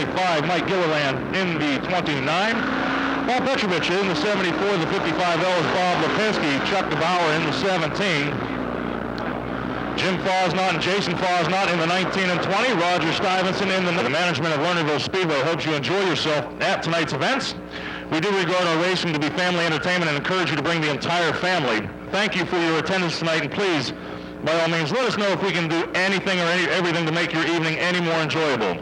25, Mike Gilliland in the 29. Paul Petrovich in the 74, the 55L is Bob Lipinski, Chuck DeBauer in the 17. Jim Fosnot and Jason Fosnot in the 19 and 20. Roger Stuyvesant in the management of Lernerville SPeedway hopes you enjoy yourself at tonight's events. We do regard our racing to be family entertainment and encourage you to bring the entire family. Thank you for your attendance tonight, and please, by all means, let us know if we can do anything or everything to make your evening any more enjoyable.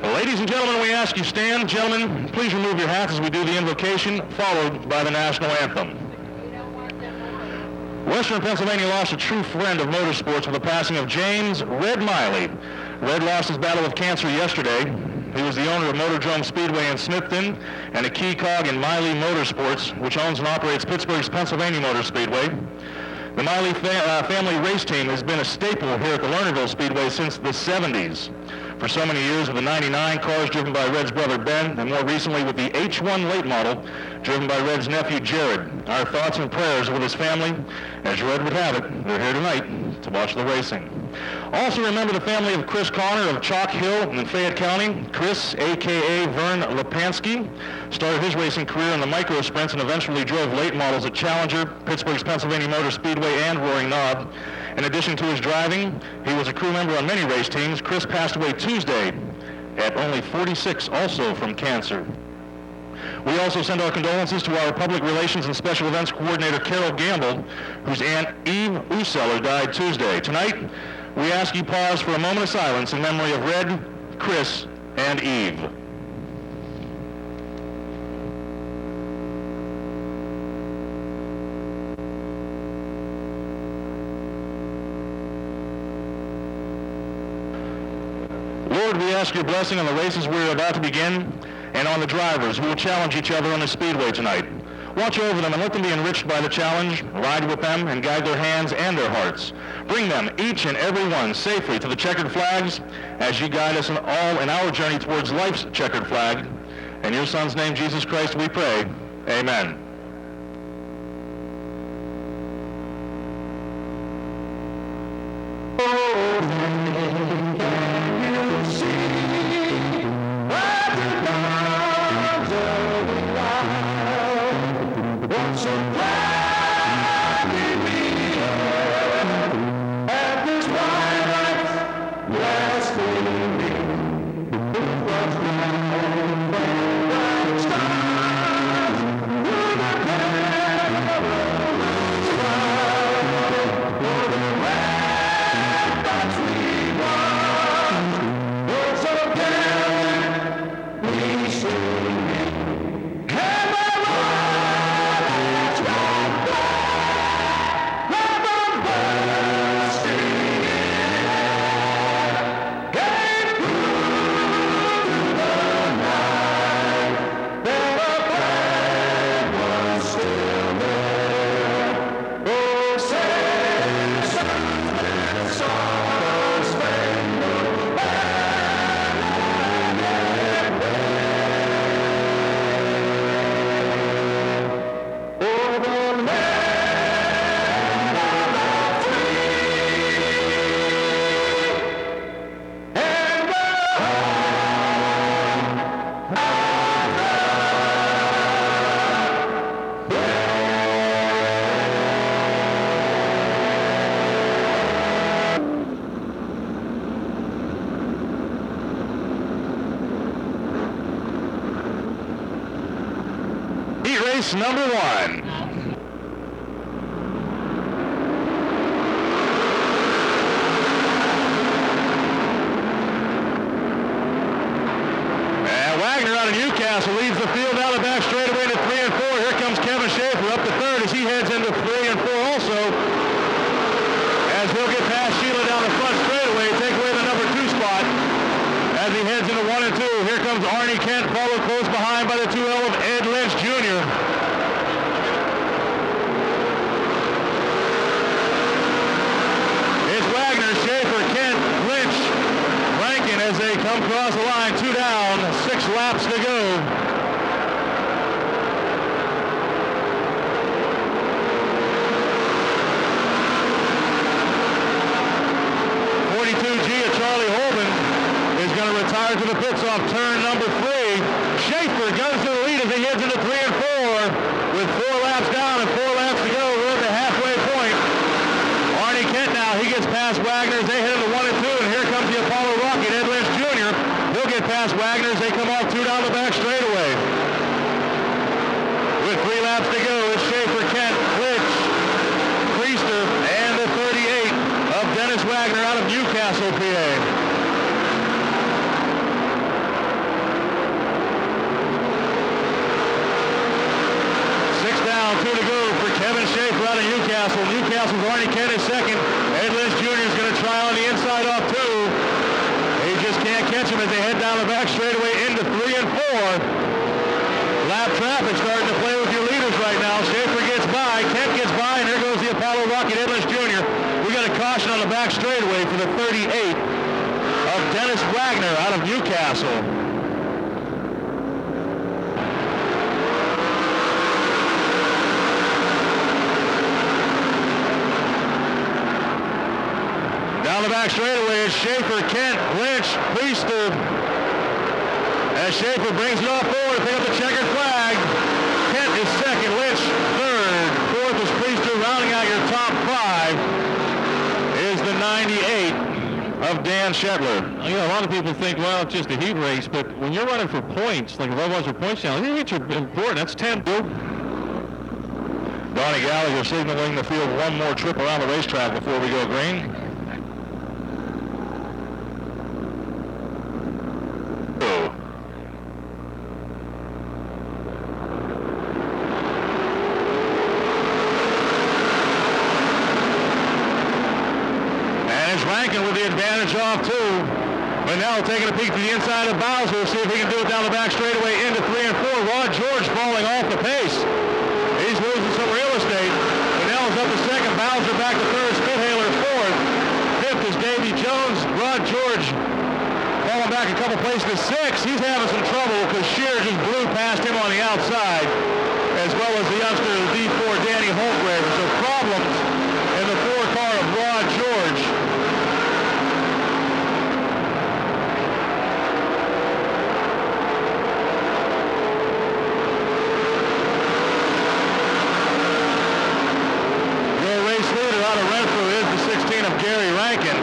Ladies and gentlemen, we ask you stand. Gentlemen, please remove your hats as we do the invocation, followed by the national anthem. Western Pennsylvania lost a true friend of motorsports with the passing of James Red Miley. Red lost his battle with cancer yesterday. He was the owner of Motordrome Speedway in Smithton and a key cog in Miley Motorsports, which owns and operates Pittsburgh's Pennsylvania Motor Speedway. The Miley family race team has been a staple here at the Lernerville Speedway since the 70s. For so many years with the 99 cars driven by Red's brother Ben, and more recently with the H1 late model driven by Red's nephew Jared. Our thoughts and prayers are with his family. As Red would have it, they're here tonight to watch the racing. Also remember the family of Chris Connor of Chalk Hill in Fayette County. Chris, a.k.a. Vern Lipansky, started his racing career in the micro sprints and eventually drove late models at Challenger, Pittsburgh's Pennsylvania Motor Speedway, and Roaring Knob. In addition to his driving, he was a crew member on many race teams. Chris passed away Tuesday at only 46, also from cancer. We also send our condolences to our public relations and special events coordinator, Carol Gamble, whose aunt, Eve Useller, died Tuesday. Tonight, we ask you pause for a moment of silence in memory of Red, Chris, and Eve. Lord, we ask your blessing on the races we're about to begin and on the drivers who will challenge each other on the speedway tonight. Watch over them and let them be enriched by the challenge, ride with them, and guide their hands and their hearts. Bring them, each and every one, safely to the checkered flags as you guide us all in our journey towards life's checkered flag. In your Son's name, Jesus Christ, we pray. Amen. Race number one. And Wagner out of Newcastle leads the field out of back straightaway to 3 and 4. Here comes Kevin Schaefer up to third as he heads into 3 and 4 also. As he'll get past Sheila down the front straightaway, take away the number 2 spot. As he heads into 1 and 2, here comes Arnie Kent, followed close behind by the 2L of Ed Lynch Jr. As they come across the line, 2 down, 6 laps to go. .42G of Charlie Holden is going to retire to the pits off turn Wagner out of Newcastle, PA. Two to go for Kevin Schaefer out of Newcastle. Newcastle's Arnie Kent is second. Ed Lynch Jr. is going to try on the inside off two. He just can't catch him as they head down the back straightaway into 3 and 4. Lap traffic starting to play with your leaders right now. Schaefer gets by, Kent gets by, and there goes the Apollo Rocket Ed Lynch Jr. We got a caution on the back straightaway for the 38 of Dennis Wagner out of Newcastle. Down the back straightaway is Schaefer, Kent, Lynch, Priester. As Schaefer brings it off forward to pick up the checkered flag. Kent is second, Lynch third. Fourth is Priester. Rounding out your top 5 is the 98 of Dan Shetler. You know, a lot of people think, well, it's just a heat race, but when you're running for points, like the Budweiser points challenge, hits are important. That's 10. Donnie Gallagher signaling the field one more trip around the racetrack before we go green. Rankin with the advantage off two. Manel taking a peek to the inside of Bowser. See if he can do it down the back straightaway into 3 and 4. Rod George falling off the pace. He's losing some real estate. Manel's up to second. Bowser back to third. Spithaler fourth. Fifth is Davy Jones. Rod George falling back a couple places to 6. He's having some trouble because Shear just blew past him on the outside, as well as the youngster D4 Danny Holtgraver. So problems in the 4 car of Rod George. Gary Rankin.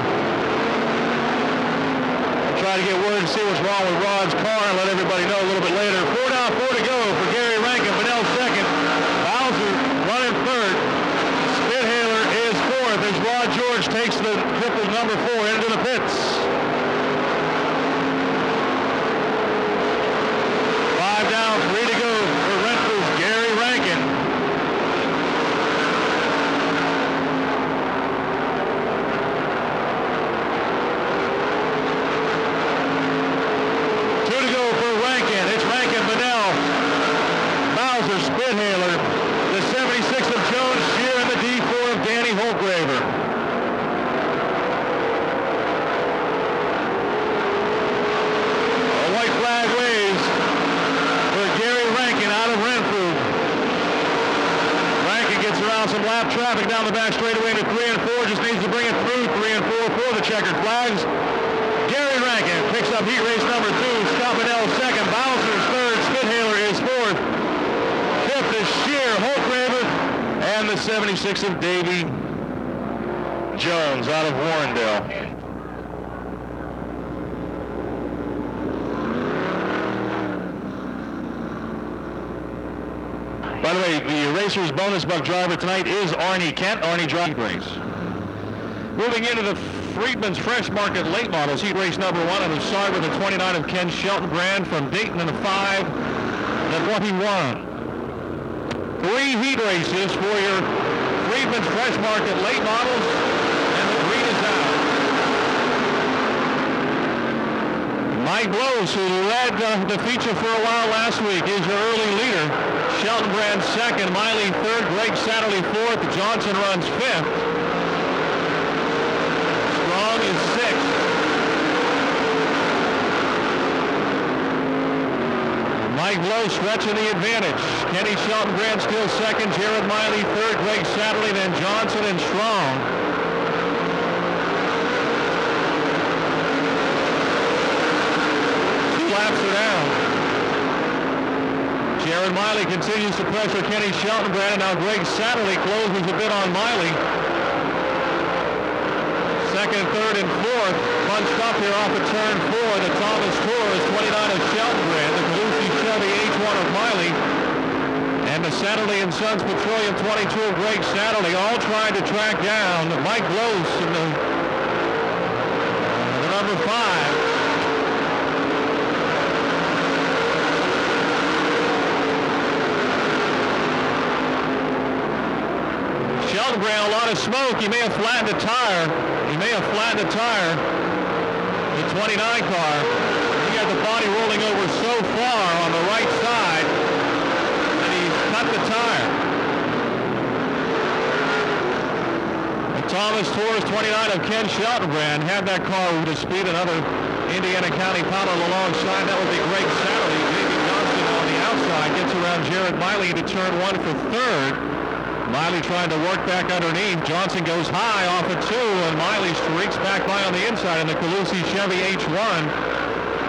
I'll try to get word and see what's wrong with Rod's car and let everybody know a little bit later. 4 down, 4 to go for Gary Rankin. Vanell second. Bowser running third. Spithaler is fourth as Rod George takes the triple number 4 into the pits. 5 down, 3 to go for Renfrew's Gary Rankin. Spithaler, the 76 of Jones, Shear, and the D4 of Danny Holtgraver. A white flag waves for Gary Rankin out of Renfrew. Rankin gets around some lap traffic down the back straightaway into 3 and 4, just needs to bring it through 3 and 4 for the checkered flags. Gary Rankin picks up heat race number 2, Scott Manell second, Bowser third, Spithaler is fourth. Fifth is Shear, Holtgraver, and the 76 of Davy Jones out of Warrendale. By the way, the Racers bonus buck driver tonight is Arnie Kent. Arnie drives race. Moving into the Friedman's Fresh Market Late Models, heat race number 1 on the side with the 29 of Ken Shelton Brand from Dayton and a 5 and a 21. 3 heat races for your Friedman's Fresh Market Late Models, and the green is out. Mike Blows, who led the feature for a while last week, is your early leader. Shelton Brand second, Miley third, Greg Satterley fourth, Johnson runs fifth. Strong is sixth. Mike Blow stretching the advantage. Kenny Shelton Brand still second, Jared Miley third, Greg Satterley, then Johnson and Strong. 2 laps are down. Jared Miley continues to pressure Kenny Shelton Brand, and now Greg Satterley closes a bit on Miley. Second, third, and fourth bunched up here off of turn 4. The Thomas Tours 29 of Shelton Brand, the Calusi Chevy H1 of Miley, and the Satterley & Sons Petroleum 22 of Greg Satterley, all trying to track down Mike Blows in the number 5. Shelton Brown, a lot of smoke. He may have flattened a tire. The 29 car. He had the body rolling over so far on the right side that he cut the tire. And Thomas Torres, 29 of Ken Sheltonbrand, had that car to speed. Another Indiana County pilot alongside. That would be Greg Satterley. J.B. Johnston on the outside gets around Jared Miley into turn 1 for third. Miley trying to work back underneath. Johnson goes high off of 2, and Miley streaks back by on the inside in the Calusi Chevy H1.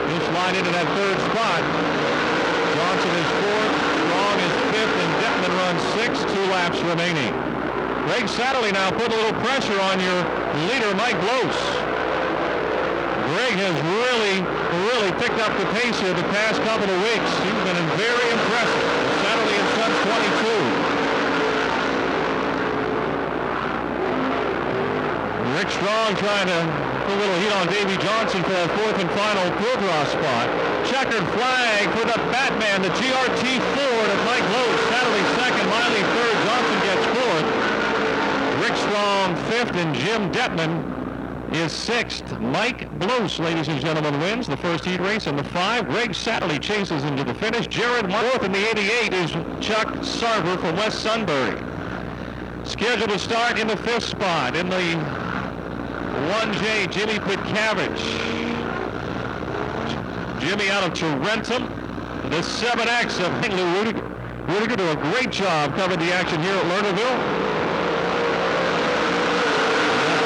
He'll slide into that third spot. Johnson is 4th, Strong is 5th, and Detman runs 6th, 2 laps remaining. Greg Satterley now put a little pressure on your leader, Mike Lose. Greg has really picked up the pace here the past couple of weeks. He's been very impressive. Satterley in Sons 22. Rick Strong trying to put a little heat on Davey Johnson for that 4th and final field draw spot. Checkered flag for the Batman, the GRT Ford of Mike Lose. Satterley 2nd, Miley 3rd, Johnson gets 4th. Rick Strong 5th, and Jim Detman is 6th. Mike Lose, ladies and gentlemen, wins the first heat race in the 5. Greg Satterley chases into the finish. Jared 4th in the 88 is Chuck Sarver from West Sunbury. Scheduled to start in the 5th spot in the 1J, Jimmy Pitcavage. Jimmy out of Tarentum. The 7X of Lou Rudiger. Rudiger do a great job covering the action here at Lernerville.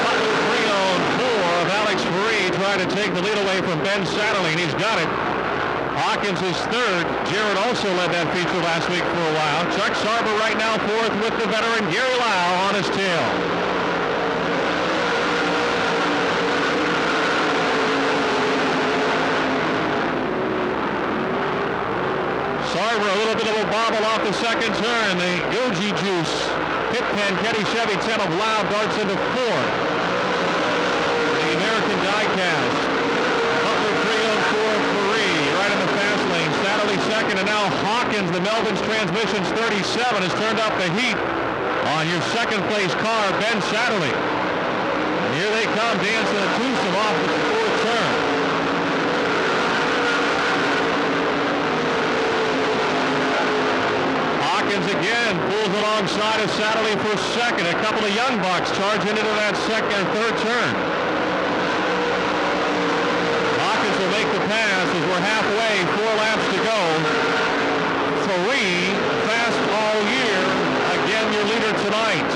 Butler 3 on 4 of Alex Faree trying to take the lead away from Ben Satterley, and he's got it. Hawkins is 3rd. Jared also led that feature last week for a while. Chuck Sarver right now 4th with the veteran Gary Lau on his tail. Sarver, a little bit of a bobble off the second turn. The Goji Juice Pit Panchetti Chevy 10 of Lau darts into 4th. The American Diecast. Butler 3 on 4 Faree, right in the fast lane. Satterley 2nd, and now Hawkins, the Melvin's Transmissions 37, has turned up the heat on your second place car, Ben Satterley. And here they come, dancing a twosome off the 4th turn. Again pulls alongside of Satterley for 2nd. A couple of young bucks charging into that 3rd turn. Hawkins will make the pass as we're halfway, 4 laps to go. Faree, fast all year, again your leader tonight.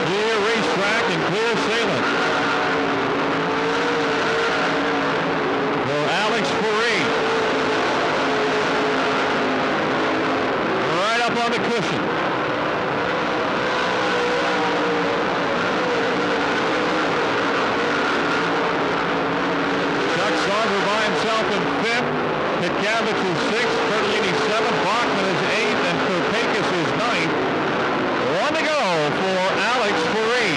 Clear racetrack and clear sailing. Faree. Right up on the cushion. Chuck Sarver by himself in 5th. Pitcavage is 6th. Bertolini 7th. Bachman is 8th. And Kurpakis is 9th. 1 to go for Alex Faree.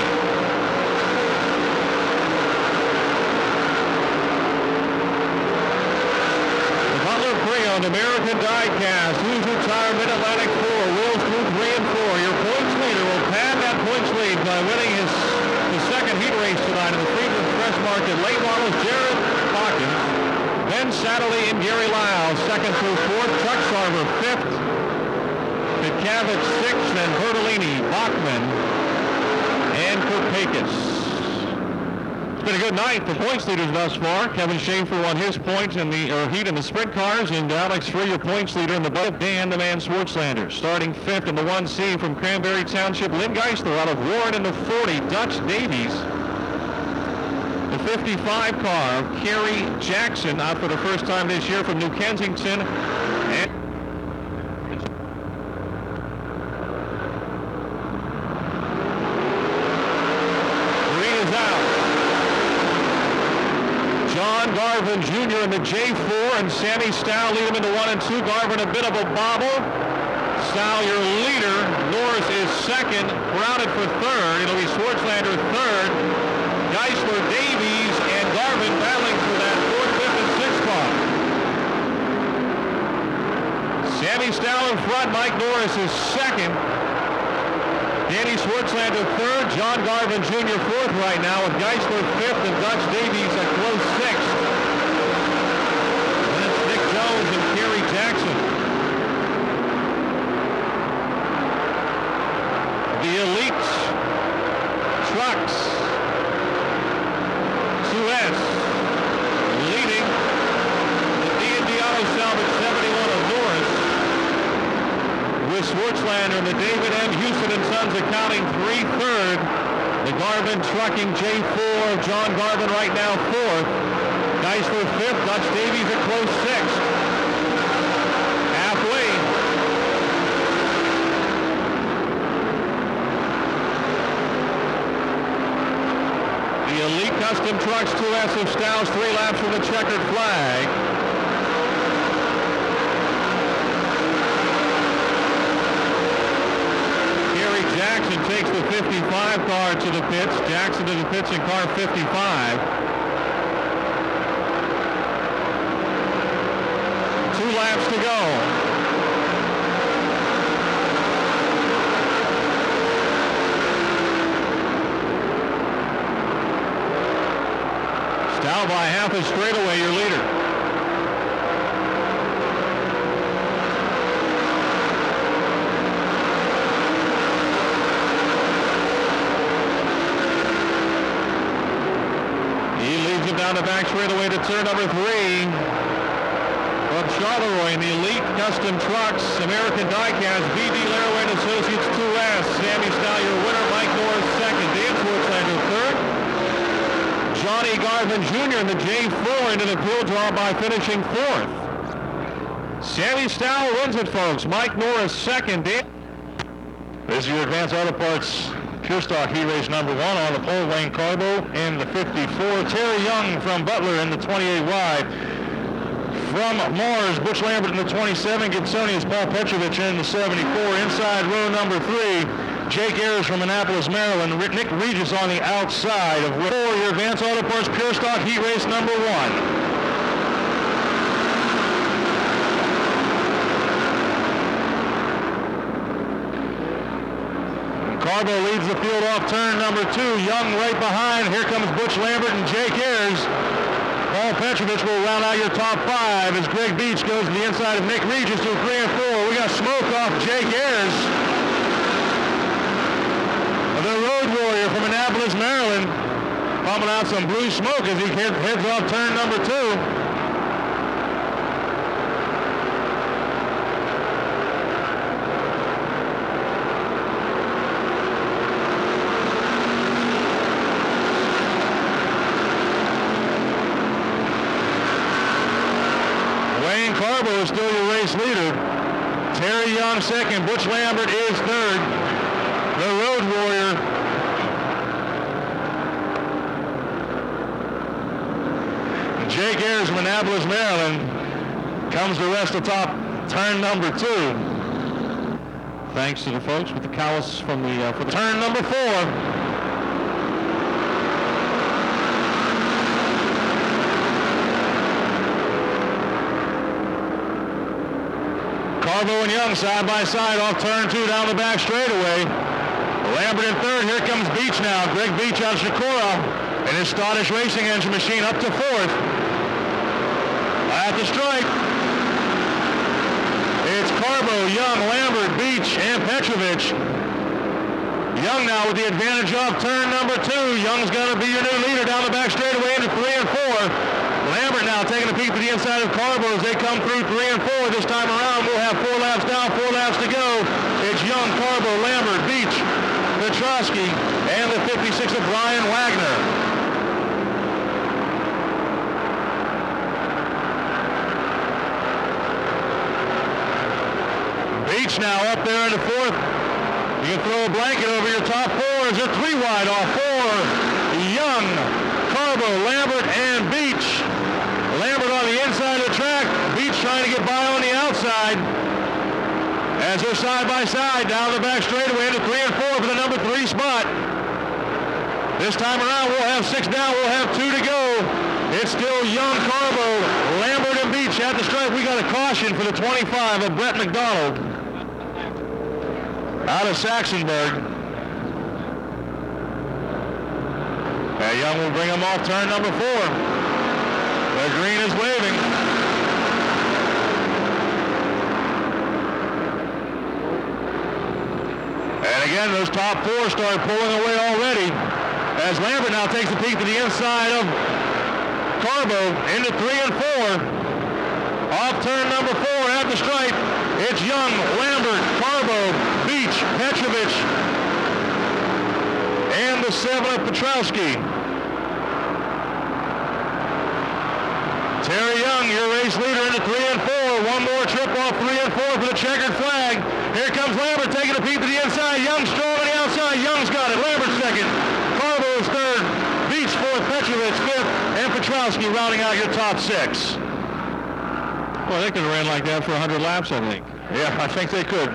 American Diecast, Hoosier Tire, Mid-Atlantic 4, Wheels Group 3 and 4. Your points leader will pad that points lead by winning his second heat race tonight in the Freedman Fresh Market late models. Jared Hawkins, Ben Satterley and Gary Lau, 2nd through 4th. Chuck Sarver 5th. Pitcavage 6th, and Bertolini, Bachman, and Kurpakis. It's been a good night for points leaders thus far. Kevin Schaefer won his points in the heat in the sprint cars, and Alex Faree, your points leader in the boat. Dan the Man Swartzlander starting 5th in the 1C from Cranberry Township. Lynn Geisler out of Warren in the 40. Dutch Davies. The 55 car of Kerry Jackson out for the first time this year from New Kensington. And Garvin Jr. in the J4, and Sammy Stow lead him into 1 and 2. Garvin a bit of a bobble. Sal, your leader. Norris is second, crowded for third. It'll be Swartzlander third. Geisler, Davies, and Garvin battling for that fourth, fifth, and sixth spot. Sammy Stal in front. Mike Norris is second. Danny Swartzlander third. John Garvin Jr. fourth right now, with Geisler fifth and Dutch Davies a close sixth. Then it's Nick Jones and Kerry Jackson. The elite trucks. 2S leading the D&D Auto Salvage 71 of Norris, with Swartzlander and the David M. Houston and Sons Accounting 3rd. The Garvin Trucking J4 of John Garvin right now 4th. Geisler 5th. Dutch Davies a close 6th. Halfway. The Elite Custom Trucks 2S of Stow's 3 laps from the checkered flag. Jackson takes the 55 car to the pits. Jackson to the pits in car 55. 2 laps to go. Stow by half a straightaway, your leader. Down the back straightaway to turn number 3 from Charleroi in the Elite Custom Trucks American Diecast BD Laraway & Associates 2S. Sammy Stal, your winner. Mike Norris second. Dan Swartzlander third. Johnny Garvin Jr. in the J4 into the field draw by finishing 4th. Sammy Stal wins it, folks. Mike Norris second. Dan. This is your Advanced Auto Parts Pure Stock Heat Race number 1 on the pole. Wayne Carbo in the 54. Terry Young from Butler in the 28 wide. From Mars, Butch Lambert in the 27. Gibsonius Paul Petrovich in the 74. Inside row number 3, Jake Ayers from Annapolis, Maryland. Nick Regis on the outside of row 4. Your Advanced Auto Parts Pure Stock Heat Race number 1. Carbo leads the field off turn number 2. Young right behind. Here comes Butch Lambert and Jake Ayers. Paul Petrovich will round out your top 5 as Greg Beach goes to the inside of Nick Regis to 3 and 4. We got smoke off Jake Ayers. The Road Warrior from Annapolis, Maryland, pumping out some blue smoke as he heads off turn number 2. Carbo is still your race leader. Terry Young second. Butch Lambert is third. The Road Warrior. Jake Ayers from Annapolis, Maryland comes the rest of top turn number 2. Thanks to the folks with the callus from the for the turn number 4. Carbo and Young side by side off turn 2 down the back straightaway. Lambert in third. Here comes Beach now. Greg Beach out of Shakura and his Scottish racing engine machine up to 4th. At the stripe, it's Carbo, Young, Lambert, Beach, and Petrovich. Young now with the advantage off turn number 2. Young's going to be your new leader down the back straightaway into 3 and 4. Lambert now taking a peek to the inside of Carbo as they come through 3 and 4. This time around, we'll have 4 laps down, 4 laps to go. It's Young, Carbo, Lambert, Beach, Petrosky, and the 56 of Brian Wagner. Beach now up there in the 4th. You can throw a blanket over your top 4 as they're 3 wide off 4. Young, Carbo, Lambert, and Beach. Lambert on the inside of the track. Beach trying to get by on the outside. As they're side by side down the back straightaway into 3 and 4 for the number 3 spot. This time around, we'll have 6 down. We'll have 2 to go. It's still Young, Carbo, Lambert, and Beach at the stripe. We got a caution for the 25 of Brett McDonald out of Saxonburg. And Young will bring him off turn number 4. The green is waving. And again, those top 4 start pulling away already as Lambert now takes a peek to the inside of Carbo into 3 and 4. Off turn number 4 at the stripe. It's Young, Lambert, Carbo, Beach, Petrovich, and the 7 of Petrowski. Terry Young, your race leader, into 3 and 4. One more trip off 3 and 4 for the checkered flag. Here comes Lambert taking a peek to the inside. Young strong on the outside. Young's got it. Lambert second. Carbo is third. Beach fourth. Petrovich fifth. And Petrowski rounding out your top 6. Well, they could have ran like that for 100 laps, I think. Yeah, I think they could.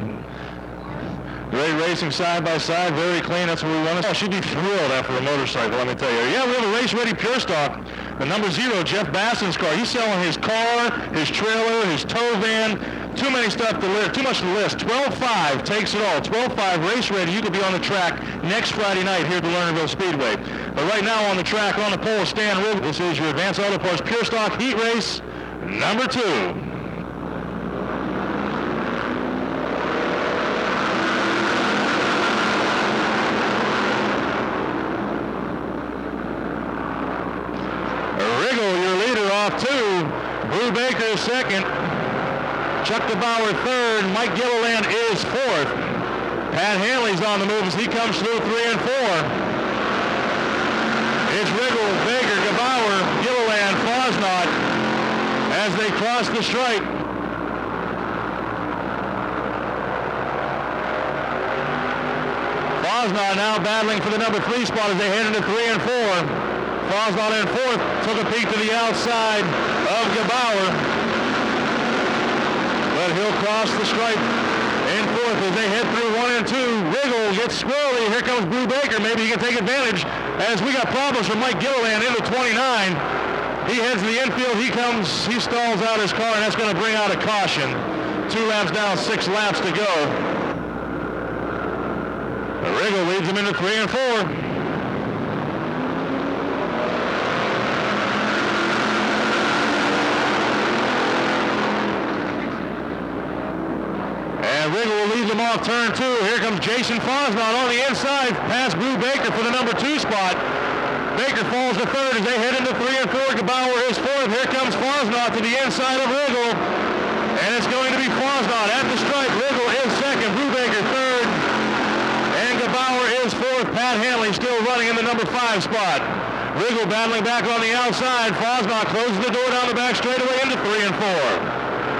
Great racing side by side, very clean. That's what we want. Oh, she'd be thrilled after a motorcycle, let me tell you. Yeah, we have a race-ready pure stock. The number 0, Jeff Bassin's car. He's selling his car, his trailer, his tow van. Too much to list. 12.5 takes it all. 12.5 race ready. You could be on the track next Friday night here at the Lernerville Speedway. But right now on the track, on the pole, Stan Riggle. This is your Advanced Auto Parts Pure Stock Heat Race number 2. Brew Baker second, Chuck DeBauer third, Mike Gilliland is fourth. Pat Hanley's on the move as he comes through 3 and 4. It's Riggle, Baker, DeBauer, Gilliland, Fosnot as they cross the stripe. Fosnot now battling for the number 3 spot as they head into 3 and 4. Fosnot in fourth, took a peek to the outside of Gebauer. But he'll cross the stripe in fourth as they head through 1 and 2. Riggle gets squirrely. Here comes Brew Baker. Maybe he can take advantage as we got problems from Mike Gilliland into 29. He heads to the infield. He stalls out his car, and that's going to bring out a caution. 2 laps down, 6 laps to go. Riggle leads him into 3 and 4. Riggle will lead them off turn 2. Here comes Jason Fosnot on the inside, past Brew Baker for the number 2 spot. Baker falls to third as they head into 3 and 4. Gebauer is fourth. Here comes Fosnot to the inside of Riggle. And it's going to be Fosnot at the stripe. Riggle is second. Brew Baker third. And Gebauer is fourth. Pat Hanley still running in the number 5 spot. Riggle battling back on the outside. Fosnot closes the door down the back straightaway into 3 and 4.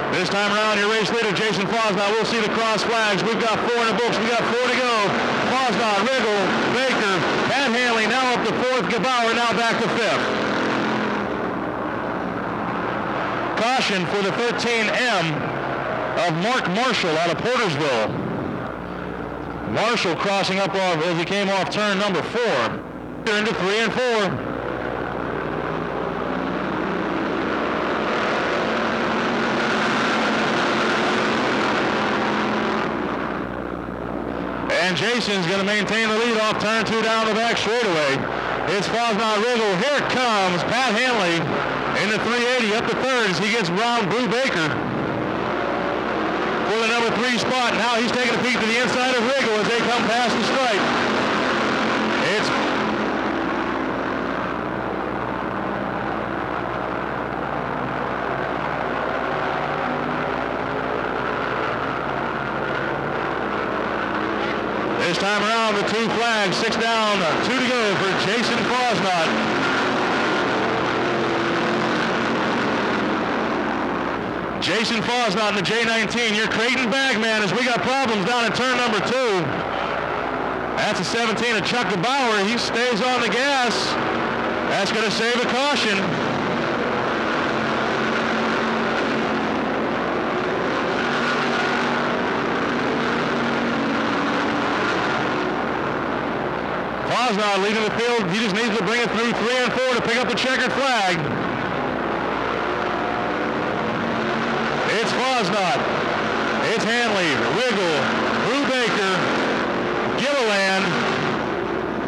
This time around, your race leader, Jason Fosnot. We'll see the cross flags. We've got 4 in the books. We've got 4 to go. Fosnot, Riggle, Baker, Pat Hanley now up to 4th. Gebauer now back to 5th. Caution for the 13M of Mark Marshall out of Portersville. Marshall crossing up as he came off turn number 4. Into 3 and 4. And Jason's going to maintain the lead off turn 2 down the back straightaway. It's Fosnot, Riggle. Here comes Pat Hanley into 380 up to third as he gets round Brew Baker for the number 3 spot. Now he's taking a peek to the inside of Riggle as they come past the stripe. It's this time around, the 2 flags, 6 down, 2 to go for Jason Fosnot. Jason Fosnot in the J19, your Creighton bagman as we got problems down in turn number 2. That's a 17 of Chuck DeBauer. He stays on the gas. That's going to save a caution. Fosnod leading the field. He just needs to bring it through 3 and 4 to pick up the checkered flag. It's Fosnod. It's Hanley, Wiggle, Brubaker, Gilliland,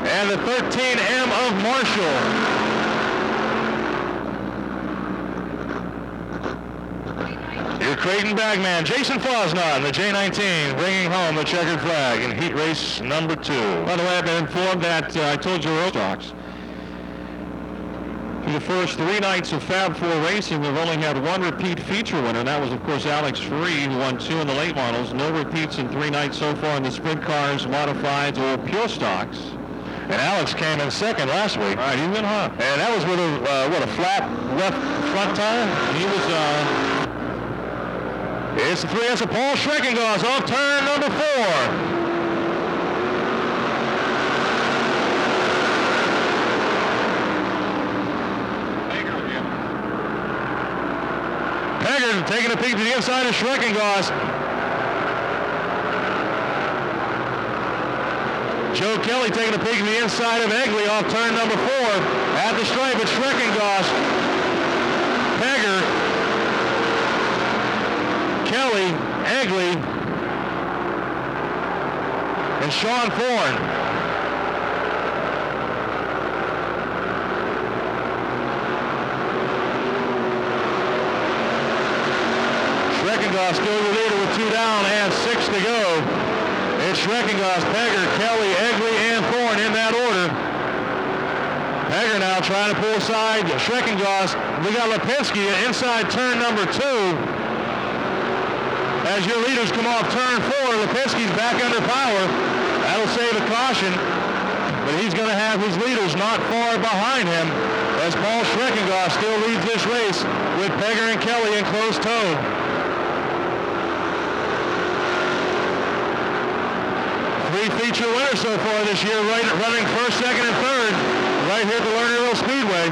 and the 13M of Marshall. Your Creighton bagman, Jason Fosnod, the J19, bringing home the checkered flag in heat race number 2. By the way, I've been informed that I told you stocks. For the first 3 nights of Fab4 racing, we've only had 1 repeat feature winner, and that was, of course, Alex Free, who won 2 in the late models. No repeats in 3 nights so far in the sprint cars, modifieds, or pure stocks. And Alex came in second last week. All right, he went hot. And that was with a flat left front tire. He was, it's the 3S of Paul Schreckengoss off turn number 4. Peggard taking a peek to the inside of Schreckengoss. Joe Kelly taking a peek to the inside of Egley off turn number 4. At the stripe, it's Schreckengoss, Peggard, Kelly, Egley, and Sean Thorne. Schreckengoss still the leader with 2 down and 6 to go. It's Schreckengoss, Peggard, Kelly, Egley, and Thorne in that order. Peggard now trying to pull aside Schreckengoss. We got Lipinski inside turn number 2. As your leaders come off turn 4, Lipinski's back under power. That'll save a caution, but he's going to have his leaders not far behind him as Paul Schreckengoss still leads this race with Peggard and Kelly in close tow. 3 feature winners so far this year, running first, second, and third right here at the Lernerville SPeedway.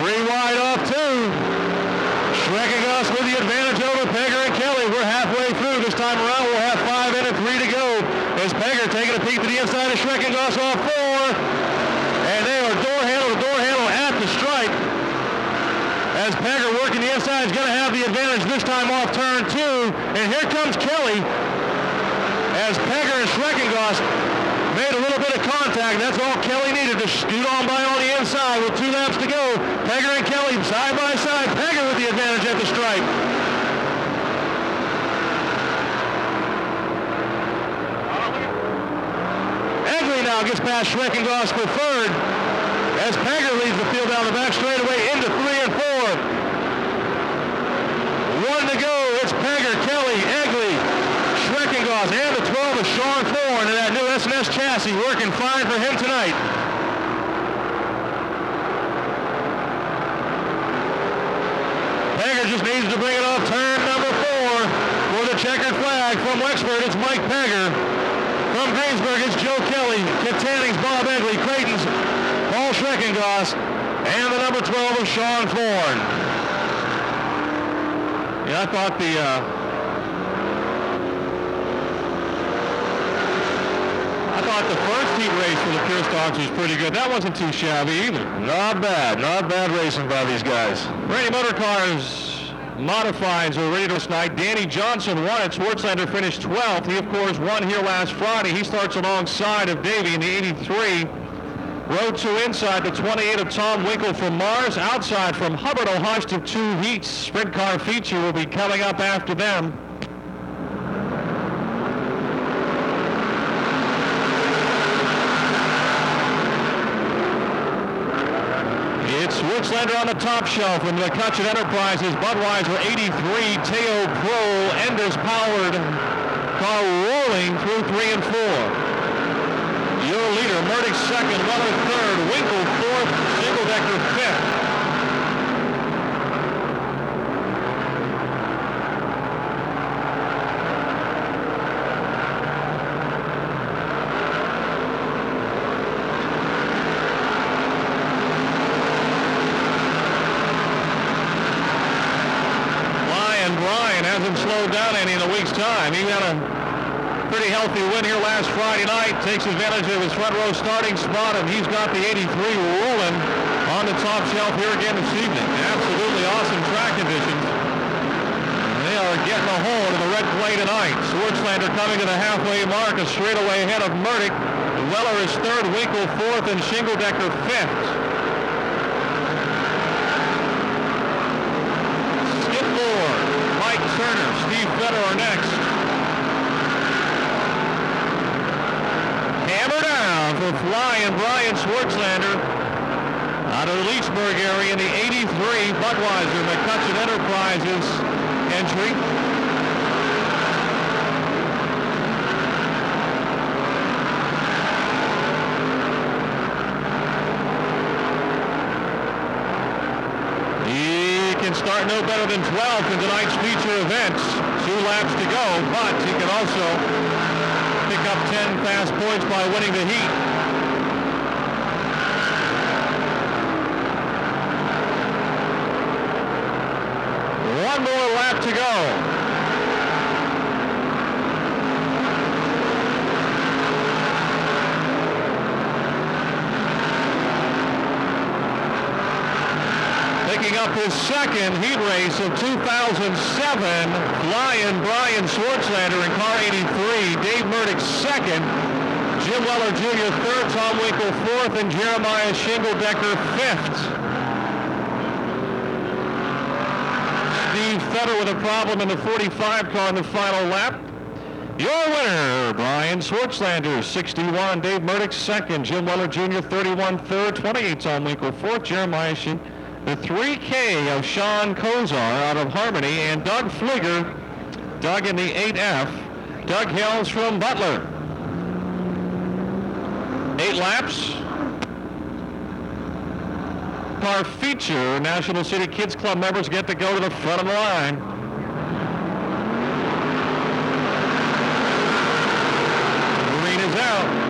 3 wide off 2. Schreckengoss with the advantage over Peggard and Kelly. We're halfway through. This time around we'll have 5 in and 3 to go. As Peggard taking a peek to the inside of Schreckengoss off 4. And they are door handle to door handle at the stripe. As Peggard working the inside is going to have the advantage this time off turn 2. And here comes Kelly. As Peggard and Schreckengoss made a little bit of contact. That's all Kelly needed to scoot on by on the inside with 2 laps to go. Peggard and Kelly side by side. Peggard with the advantage at the stripe. Egley now gets past Schreckengoss for third as Peggard leads the field down the back straightaway into 3 and 4. 1 to go. It's Peggard, Kelly, Egley, Schreckengoss, and the 12 of Sean Thorne in that new S&S chassis working fine for him tonight. Peggard just needs to bring it off turn number 4 for the checkered flag. From Wexford, it's Mike Peggard. From Greensburg, it's Joe Kelly. Kitanning's Bob Egley. Creighton's Paul Schreckengoss. And the number 12 of Sean Thorne. Yeah, I thought the first heat race for the Pure Stocks was pretty good. That wasn't too shabby either. Not bad racing by these guys. Brady Motor Cars modifieds are ready to tonight. Danny Johnson won it. Swartzlander finished 12th. He, of course, won here last Friday. He starts alongside of Davey in the 83. Row 2 inside, the 28 of Tom Winkle from Mars. Outside from Hubbard, a host of 2 heats. Sprint car feature will be coming up after them. It's Swartzlander on the top shelf from the McCutcheon Enterprises. Budweiser 83, Teo Pro, Enders powered car rolling through 3 and 4. Your leader, Murdoch second, Weller third, Winkle fourth, Singledecker fifth. Brian hasn't slowed down any in a week's time. He had a pretty healthy win here last Friday night. Takes advantage of his front row starting spot, and he's got the 83 rolling on the top shelf here again this evening. Absolutely awesome track conditions. They are getting a hold of the red clay tonight. Swartzlander coming to the halfway mark, a straightaway ahead of Murdoch. Weller is third, Winkle fourth, and Shingledecker fifth. Skip Moore, Mike Turner, Steve Federer next. Hammer down for flying Brian Swartzlander out of the Leechburg area in the 83 Budweiser McCutcheon Enterprises entry. He can start no better than 12th in tonight's feature events. 2 laps to go, but he can also pick up 10 fast points by winning the heat. One more lap to go. Picking up his second heat race of 2007, flying Brian Swartzlander in car 83, Dave Murdoch second, Jim Weller Jr. third, Tom Winkle fourth, and Jeremiah Shingledecker fifth. Steve Federer with a problem in the 45 car in the final lap. Your winner, Brian Swartzlander, 61, Dave Murdoch second, Jim Weller Jr. 31 third, 28 Tom Winkle fourth, Jeremiah Shingledecker. The 3K of Sean Kozar out of Harmony, and Doug Fligger, Doug in the 8F. Doug hails from Butler. 8 laps. Our feature, National City Kids Club members get to go to the front of the line. Green is out.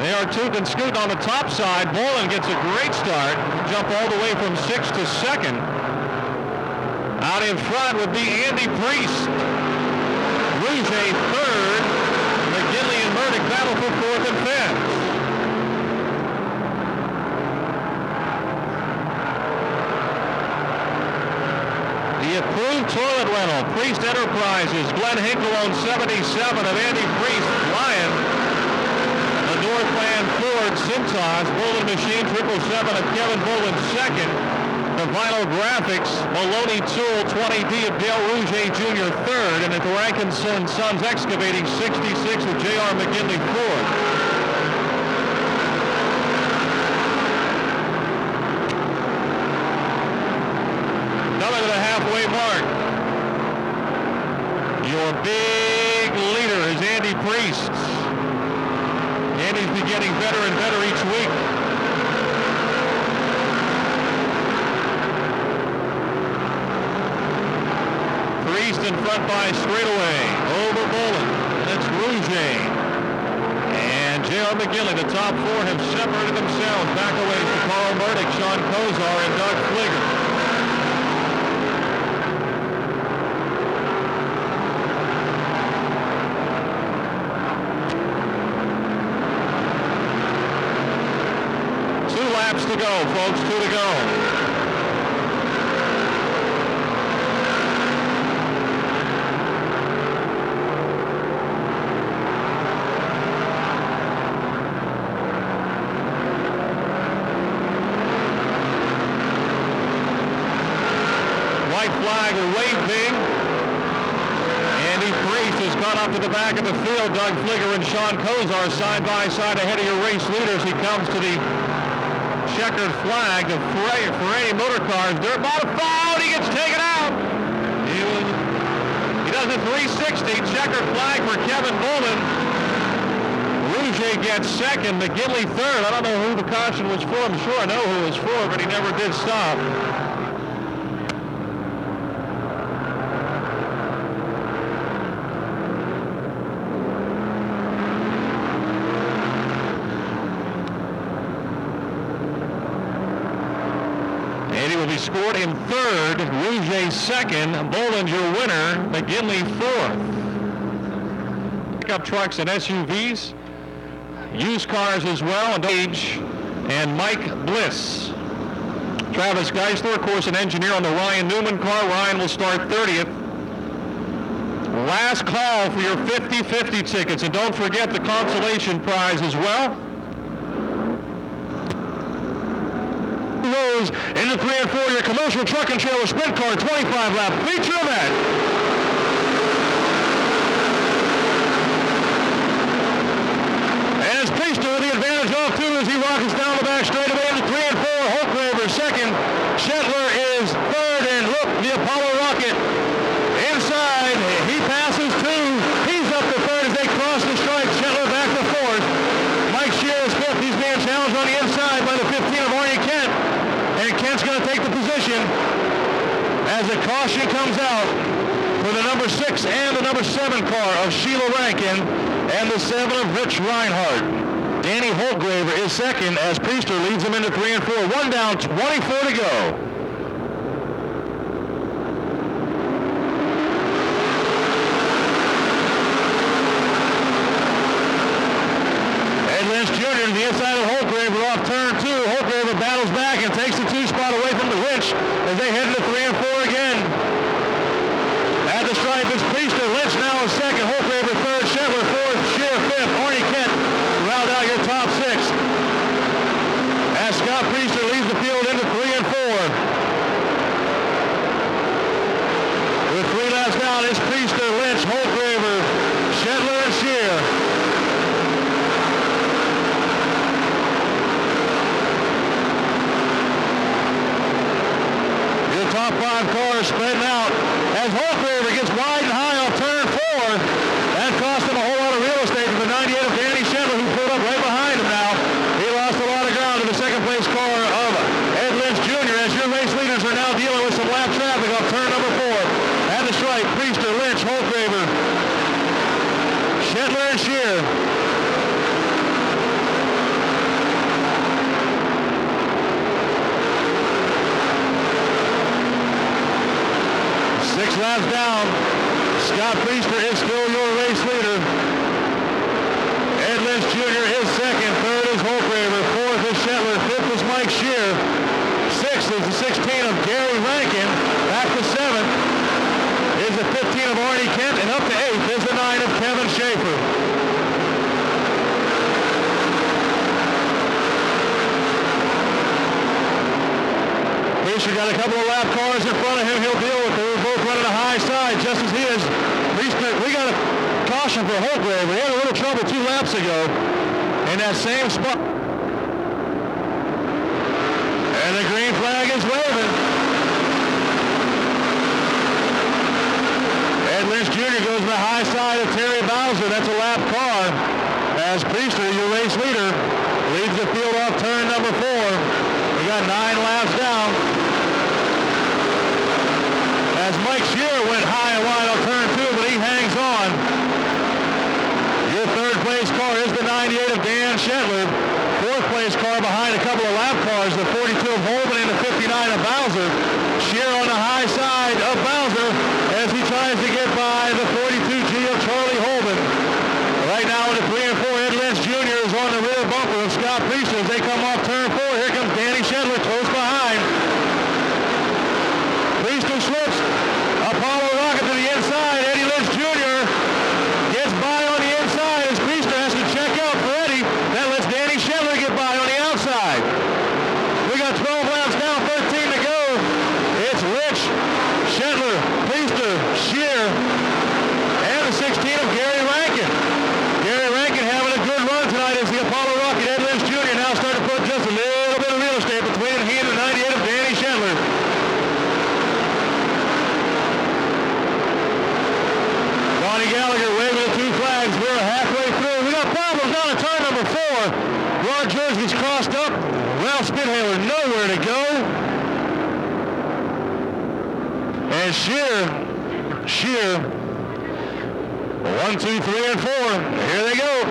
They are tooting and scooting on the top side. Bolin gets a great start. Jump all the way from 6th to 2nd. Out in front would be Andy Priest. Rouge 3rd. McGinley and Murdoch battle for 4th and 5th. The approved toilet rental, Priest Enterprises. Glenn Hinkle owns 77 of Andy Priest flying. Northland Ford Cintas, Bolin Machine 777 of Kevin Bolin second. The Vinyl Graphics, Maloney Tool 20D of Dale Rouge Jr. third, and at the Rankinson Sons Excavating 66 of J.R. McGinley fourth. Coming to the halfway mark. Your big leader is Andy Priest. Andy's been getting better and better each week. Priest in front by straightaway. Over Bolin. That's Rouge. And J.R. McGinley, the top 4 have separated themselves. Back away to Carl Murdoch, Sean Kozar, and Doug Fligger. To go, folks, 2 to go. White flag waving. Andy Priest has gone up to the back of the field. Doug Fligger and Sean Kozar side by side ahead of your race leaders. He comes to the checkered flag of Ferrari Motor Cars. Dirt modified. He gets taken out. He does a 360. Checkered flag for Kevin Bolin. Rouge gets second. McGinley third. I don't know who the caution was for. I'm sure I know who it was for, but he never did stop. scored in third, Rouget second, Bollinger winner, McGinley fourth. Pickup trucks and SUVs, used cars as well, and Age and Mike Bliss. Travis Geisler, of course, an engineer on the Ryan Newman car. Ryan will start 30th. Last call for your 50-50 tickets, and don't forget the consolation prize as well. Rose into 3 and 4, your commercial truck and trailer sprint car 25 lap feature event. And as Priester with the advantage off too as he rockets down the back straightaway into 3 and 4. Holkraver second. Shetler is third, and look, the Apollo Rocket inside. He passes two. He's up to third as they cross the stripe. Shetler back to fourth. Mike Shear is fifth. He's being challenged on the inside by the 15 of Arnie Kent. And Kent's going to take the position as a caution comes out for the number 6 and the number 7 car of Sheila Rankin and the 7 of Rich Reinhardt. Danny Holtgraver is second as Priester leads him into 3 and 4. One down, 24 to go. Ed Lynch Jr. to the inside of Holtgraver off turn 2. Holtgraver battles back and takes the 2 spot away from the Lynch as they head into 3 and 4 again. At the stripe is Priester. Lynch now is second. Holtgraver third. Shetler fourth. Shear fifth. Arnie Kent round out your top 6. As Scott Priester leads the field into 3 and 4. With 3 laps down, it's Priester, Lynch, Holtgraver, Shetler, and Shear. Your top 5 cars spreading out as Holtgraver gets wide and high off turn 4. That cost him a whole lot of real estate to the 98 of Danny Shetler, who pulled up right behind him now. He lost a lot of ground to the second place car of Ed Lynch Jr. as your race leaders are now dealing with some lap traffic off turn number 4. At the stripe, Priester, Lynch, Holtgraver, Shetler, and Shear. Six laps down. Scott Priester is still your race leader. Ed Lynch Jr. is second. Third is Holtgraver. Fourth is Shetler. Fifth is Mike Shear. Sixth is the 16 of Gary Rankin. Back to 7th is the 15 of Arnie Kent. And up to 8th is the 9 of Kevin Schaefer. Priester got a couple of lap cars in front of him. He'll deal with it. They're both running a high side just as he is. Priester, we got a caution for Holtgraver. He had a little trouble 2 laps ago in that same spot. And the green flag is waving. Ed Lynch Jr. goes to the high side of Terry Bowser. That's a lap car. As Priester, your race leader, leads the field off turn number 4. We got 9 laps down. As Mike Shear went high and wide on turn 2, but he hangs on. Your third place car is the 98 of Dan Shetler. Fourth place car behind a couple of lap cars, the 42 of Holman and the 59 of Bowser. Shear on the high side of Bowser as he tries to get by the 42G of Charlie Holman. Right now in the 3 and 4, Ed Lynch Jr. is on the rear bumper of Scott Priester as they come off turn 4. Here comes Danny Shetler close behind. Priester slips. Apollo Rocket to the inside. Eddie Lynch Jr. gets by on the inside as Priester has to check out for Eddie. That lets Danny Shetler get by on the outside. We got 12 laps down, 13 to go. It's Rich, Shetler, Priester, Shear, and the 16 of Gary Rankin. Gary Rankin having a good run tonight as the Apollo Rocket. Ed Lynch Jr. now starting to put just a little bit of real estate between he and the 98 of Danny Shetler. Ronnie Gallagher waving the 2 flags. We're halfway through. We got problems down at turn number 4. Ron Jersey's crossed up. Ralph Spithaler nowhere to go. And Shear, 1, 2, 3, and 4. Here they go.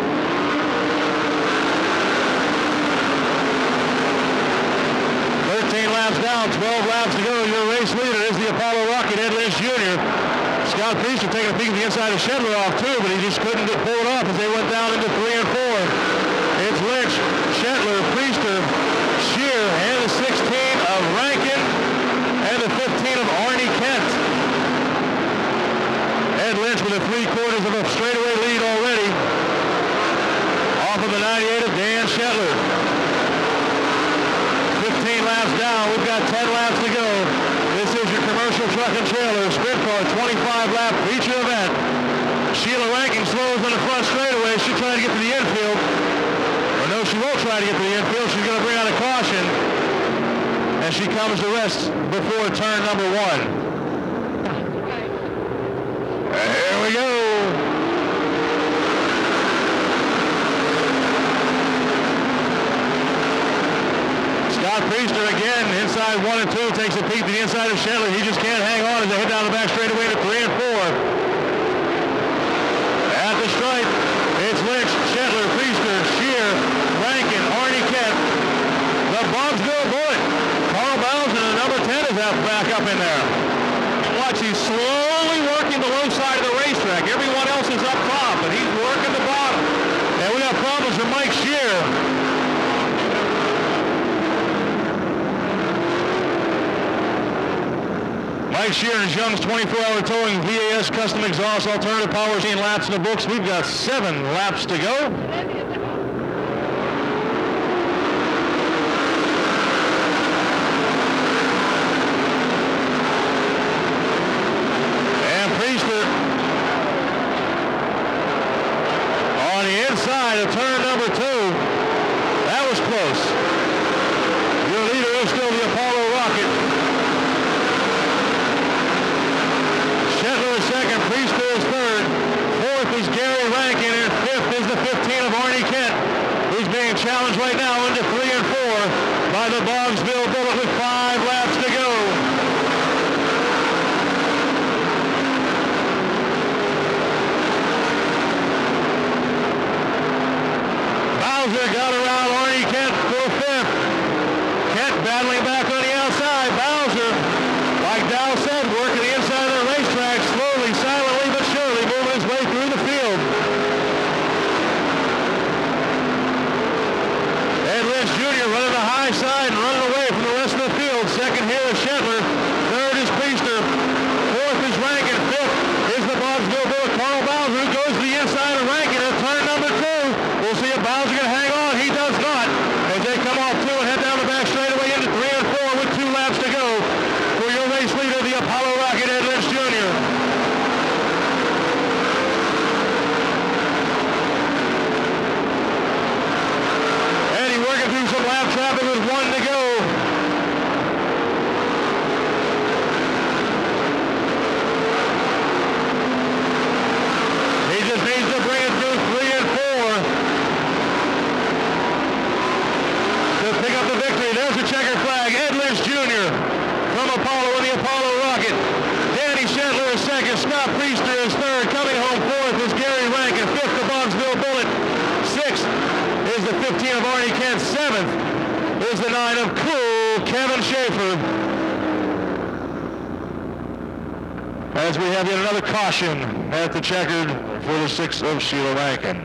Laps down, 12 laps to go. Your race leader is the Apollo Rocket, Ed Lynch Jr. Scott Priester taking a peek at the inside of Schedler off too, but he just couldn't pull it off as they went down into 3 and 4. It's Lynch, Schedler, Priester, Shear, and the 16 of Rankin, and the 15 of Arnie Kent. Ed Lynch with a 3/4 of a straightaway lead already. Off of the 98 of Dan Schedler. 15 laps down. We've got 10 laps to go. This is your commercial truck and trailer sprint car 25-lap feature event. Sheila Rankin slows on the front straightaway. She's trying to get to the infield. Or no, she won't try to get to the infield. She's going to bring out a caution. And she comes to rest before turn number 1. Here we go. Scott Priester again, inside 1 and 2, takes a peek to the inside of Schedler. He just can't hang on as they head down the back straightaway to 3 and 4. At the stripe, it's Lynch, Schedler, Priester, Shear, Rankin, Arnie Kent, the Bobsville Bullet. Carl Bowser, the number 10, is back up in there. Watch, he's slowly working the low side of the racetrack. Everyone else is up top, but he's working the bottom. And we got problems for Mike Shear. Mike Shear and Young's 24-hour towing VAS custom exhaust alternative power machine laps in the books. We've got 7 laps to go. And Priester on the inside of turn number 2. That was close. Your leader is still the Apollo Rocket. Second, Priester is third. Fourth is Gary Rankin, and fifth is the 15 of Arnie Kent, who's being challenged right now into 3 and 4 by the Boggsville Bullet with 5 laps to go. Bowser got around Arnie Kent for 5th. Kent battling back on the outside. Bowser, like Dow said, working the inside of the racetrack, slowly, silently, but surely moving his way through the field. Ed Lynch Jr. running the high side and running away from the rest of the field. Second here is Schedler. Third is Priester. Fourth is Rankin. Fifth is the Bobsville Bullet, Carl Bowser, who goes to the inside of Rankin at turn number 2. We'll see if Bowser can hang on. He does not. As they come off 2 and head down the back straightaway into 3 and 4 with 2 laps to go. For your race leader, the Apollo Rocket, Ed Lynch Jr. Eddie working through some lap traffic with 1 to go. He just needs to bring it through 3 and 4 to pick up the victory. There's a checker flag. Ed Lynch Jr. from Apollo and the Apollo Rocket. Danny Schedler is second. Scott Priester is third. Coming home fourth is Gary Rankin. Fifth, the Boggsville Bullet. Sixth is the 15 of Arnie Kent. Seventh is the 9 of Cool Kevin Schaefer. As we have yet another caution at the checkered for the 6 of Sheila Rankin.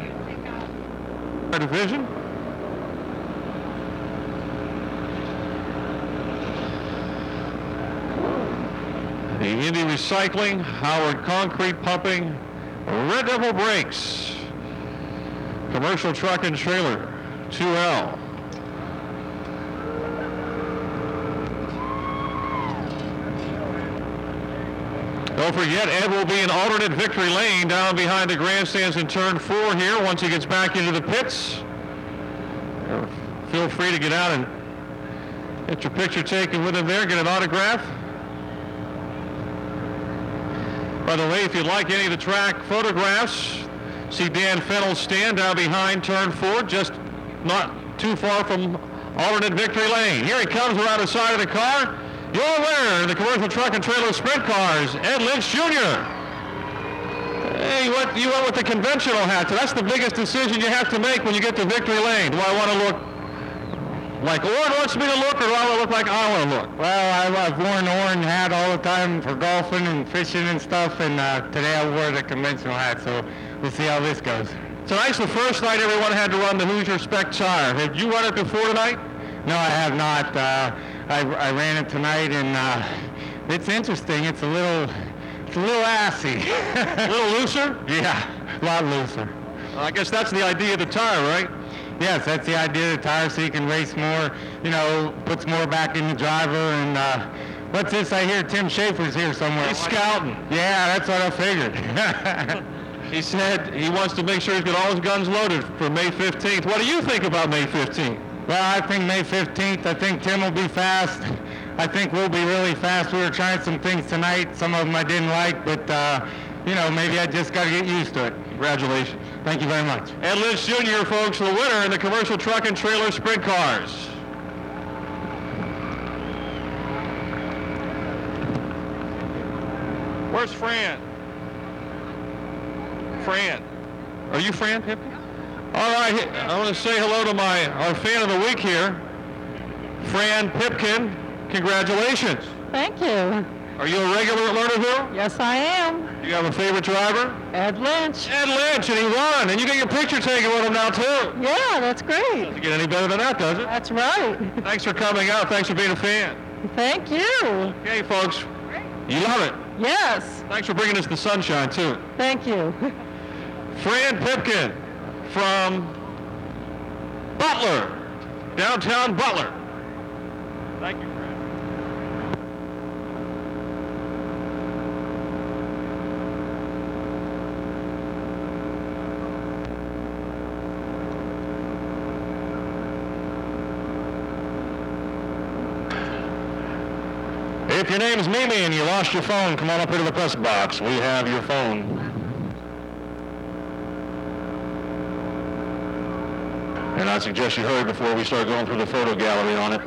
Our division. The Indy Recycling, Howard Concrete Pumping, Red Devil Brakes, Commercial Truck and Trailer, 2L. Don't forget, Ed will be in alternate victory lane down behind the grandstands in turn 4 here once he gets back into the pits. Feel free to get out and get your picture taken with him there, get an autograph. By the way, if you'd like any of the track photographs, see Dan Fennell's stand down behind turn 4, just not too far from alternate victory lane. Here he comes around the side of the car. Your winner in the Commercial Truck and Trailer Sprint Cars, Ed Lynch Jr. Hey, you went with the conventional hat. So that's the biggest decision you have to make when you get to victory lane. Do I want to look Like Oren wants me to look, or do I look like I want to look? Well, I've worn Oren hat all the time for golfing and fishing and stuff, and today I wore the conventional hat, so we'll see how this goes. Tonight's the first night everyone had to run the Hoosier Spec tire. Have you run it before tonight? No, I have not. I ran it tonight, and it's interesting. It's a little assy. A little looser? Yeah, a lot looser. I guess that's the idea of the tire, right? Yes, that's the idea of the tire, so you can race more, puts more back in the driver. And what's this? I hear Tim Schaefer's here somewhere. He's scouting. Yeah, that's what I figured. He said he wants to make sure he's got all his guns loaded for May 15th. What do you think about May 15th? Well, I think May 15th, I think Tim will be fast. I think we'll be really fast. We were trying some things tonight. Some of them I didn't like, but, maybe I just got to get used to it. Congratulations. Thank you very much. Ed Lynch Jr., folks, the winner in the commercial truck and trailer sprint cars. Where's Fran? Fran. Are you Fran Pipkin? All right, I want to say hello to our fan of the week here, Fran Pipkin. Congratulations. Thank you. Are you a regular at Lernerville? Yes, I am. Do you have a favorite driver? Ed Lynch. Ed Lynch, and he won, and you get your picture taken with him now, too. Yeah, that's great. Doesn't get any better than that, does it? That's right. Thanks for coming out. Thanks for being a fan. Thank you. Okay, folks, you love it. Yes. Thanks for bringing us the sunshine, too. Thank you. Fran Pipkin from Butler, downtown Butler. Thank you, Fran. If your name's Mimi and you lost your phone, come on up here to the press box. We have your phone. And I suggest you hurry before we start going through the photo gallery on it.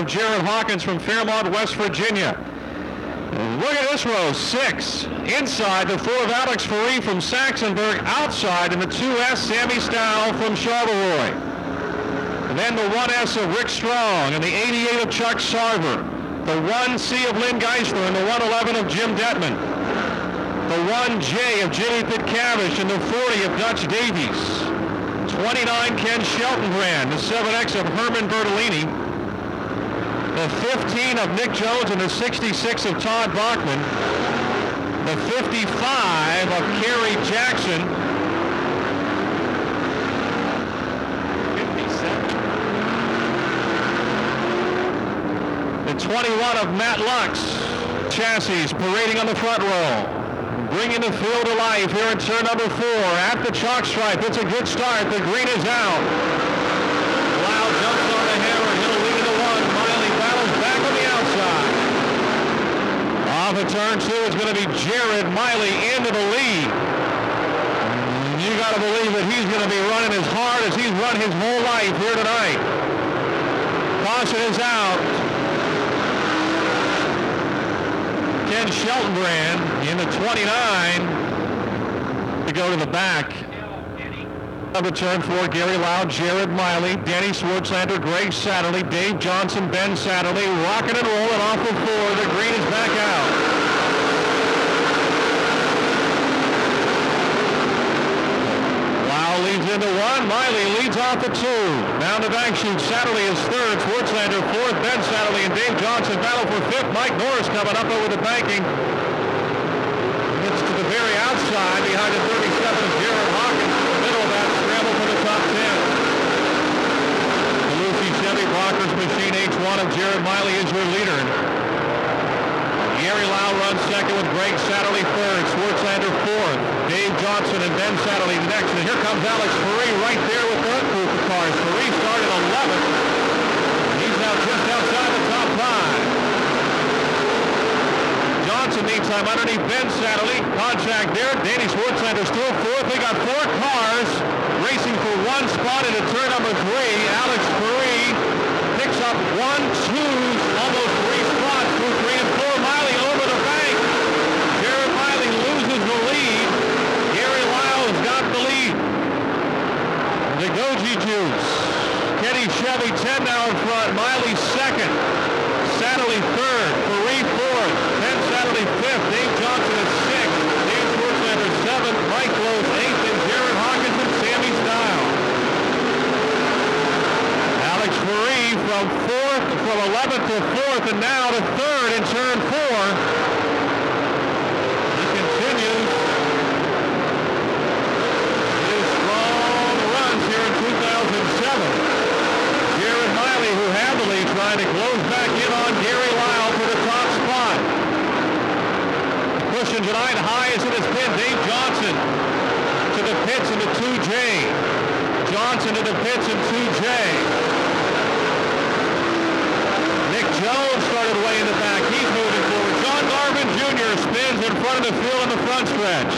Jared Hawkins from Fairmont, West Virginia. Look at this row, 6. Inside, the 4 of Alex Faree from Saxonburg. Outside, in the 2S, Sammy Stow from Charleroi. And then the 1S of Rick Strong and the 88 of Chuck Sarver. The 1C of Lynn Geisler and the 111 of Jim Detman. The 1J of Jimmy Pitcavish and the 40 of Dutch Davies. 29 Ken Sheltonbrand, the 7X of Herman Bertolini. The 15 of Nick Jones and the 66 of Todd Bachman. The 55 of Kerry Jackson. 57. The 21 of Matt Lux. Chassis parading on the front row. Bringing the field to life here in turn number 4 at the chalk stripe. It's a good start. The green is out. Loud jumps on the hammer. He'll lead to 1. Miley battles back on the outside. Off of turn 2 is going to be Jared Miley into the lead. You got to believe that he's going to be running as hard as he's run his whole life here tonight. Caution is out. Ken Sheltonbrand in the 29 to go to the back. Number turn 4, Gary Loud, Jared Miley, Danny Swartzlander, Greg Satterley, Dave Johnson, Ben Satterley, rocking and rolling off of 4. The green is back out. Loud leads into 1. Miley leads off of 2. Down the back chute, Satterley is 3rd, Swartzlander 4th, Ben Satterley and Dave Johnson battle for 5th. Mike Norris coming up over the banking. It's to the very outside behind the 37 of Jared Hawkins. In the middle of that scramble for the top 10. The Lucy Chevy Blockers Machine H1 of Jared Miley is your leader. Gary Lau runs second with Greg Satterley 3rd, Swartzlander 4th, Dave Johnson and Ben Satterley next. And here comes Alex Faree right there with that group of cars. Faree started 11th. He's now just outside the top 5. Johnson meantime underneath Ben Satterley. Contact there. Danny Swartzlander still 4th. They got 4 cars racing for 1 spot into turn number 3. Alex Faree picks up 1, 2, almost 3 spots through 3 and 4. Miley over the bank. Jared Miley loses the lead. Gary Lau Energy Juice. Kenny Chevy 10 now in front. Miley second. Satterley third. Faree fourth. Penn Satterley fifth. Dave Johnson is sixth. Dave Schwartzlander seventh. Mike Close eighth. And Jared Hawkins and Sammy Stile. Alex Faree from 11th to 4th and now to 3rd in turn 4. He continues his strong runs here in 2007. Jared Miley, who had the lead, trying to close back in on Gary Lyle for the top spot. Pushing tonight, highest in his pit, Dave Johnson to the pits in the 2J. Johnson to the pits in 2J. Nick Jones started way in the back. He's moving forward. John Garvin Jr. spins in front of the field in the front stretch.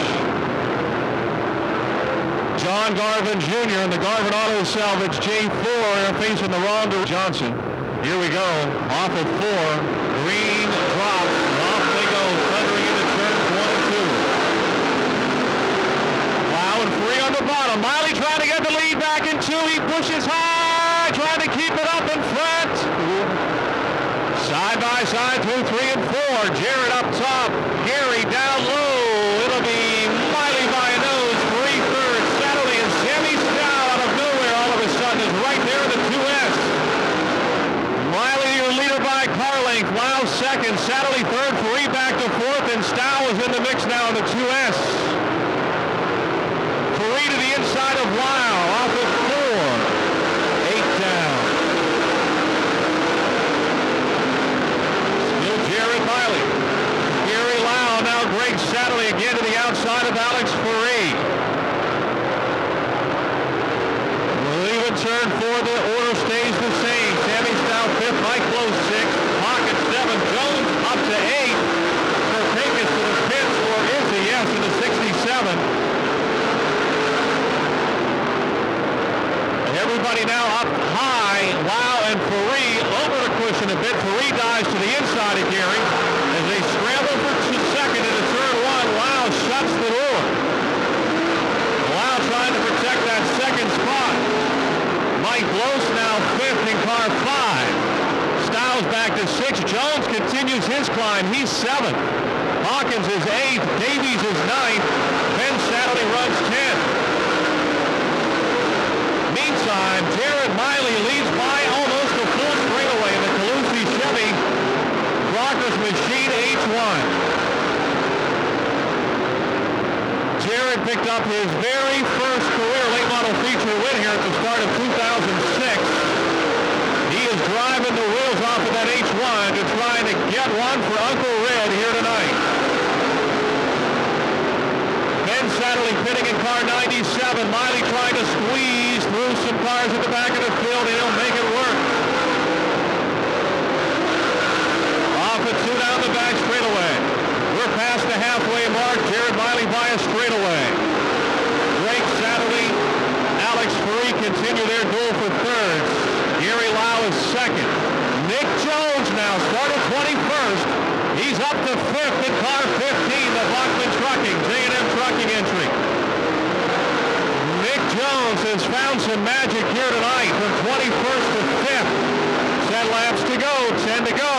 John Garvin Jr. in the Garvin Auto Salvage J4 facing the wrong to Johnson. Here we go. Off of 4. Green drops. Off they go. Thundering into turns 1 and 2. Wow, and 3 on the bottom. Miley trying to get the lead back in 2. He pushes high. Trying to keep it up in front. Side by side through 3 and 4. Jared up top. Gary down low. It'll be Miley by a nose. 3-3rd. Satterley and Sammy Stile out of nowhere all of a sudden is right there in the 2S. Miley your leader by car length. Wow second. Satterley third. Faree back to 4th. And Stile is in the mix now in the 2S. Faree to the inside of Lyle. Off of 4. 8 down. Jared Miley. Gary Lyle, now Greg Satterley again to the outside of Alex Faree. Leaving turn 4, the order stays the same. Sammy Stile 5th, Mike Close 6th, Pocket 7th, Jones up to 8th. So take us to the pits for Izzy, yes, in the 67. Everybody now up high. Wow and Faree over the cushion a bit. Faree dives to the inside of Gary as they scramble for second into turn 1. Wow shuts the door. Wow trying to protect that second spot. Mike Bloss now 5th in car 5. Stiles back to 6. Jones continues his climb. He's 7th. Hawkins is 8th. Davies is 9th. Ben Satterley runs 10th. Meantime, Jared Miley leads by almost a full straightaway in the Calusi Chevy Progress Machine H1. Jared picked up his very first career late model feature win here at the start of 2006. He is driving the wheels off of that H1 to try to get one for Uncle Red here tonight. Ben Satterley pitting in car 97. Miley trying to squeeze through some cars at the back of the field, and he'll make it work. Off at 2 down the back straightaway. We're past the halfway mark. Jared Miley by a straightaway. Greg Satterley, Alex Faree continue their duel for thirds. Gary Lau is second. Nick Jones now started 21st. He's up to 5th in car 15, the Bachman Trucking, J&M Trucking entry. Nick Jones has found some magic here tonight from 21st to 5th. 10 laps to go, 10 to go.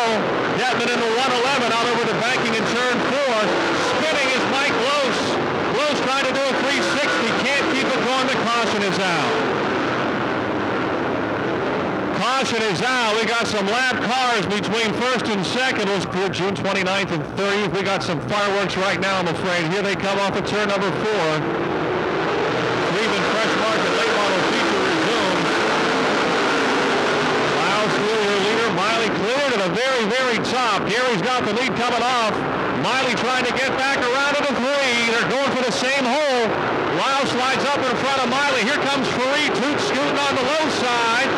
Detman in the 111 out over the banking in turn 4. Spinning is Mike Lose. Lose trying to do a 360, can't keep it going. The caution is out. Caution is out. We got some lap cars between first and second. It was for June 29th and 30th. We got some fireworks right now, I'm afraid. Here they come off of turn number 4. Cleveland Fresh Market late model feature resumes. Lyle's still your leader. Miley clear to the very, very top. Gary's got the lead coming off. Miley trying to get back around to the 3. They're going for the same hole. Lyle slides up in front of Miley. Here comes Faree, Toot scooting on the low side.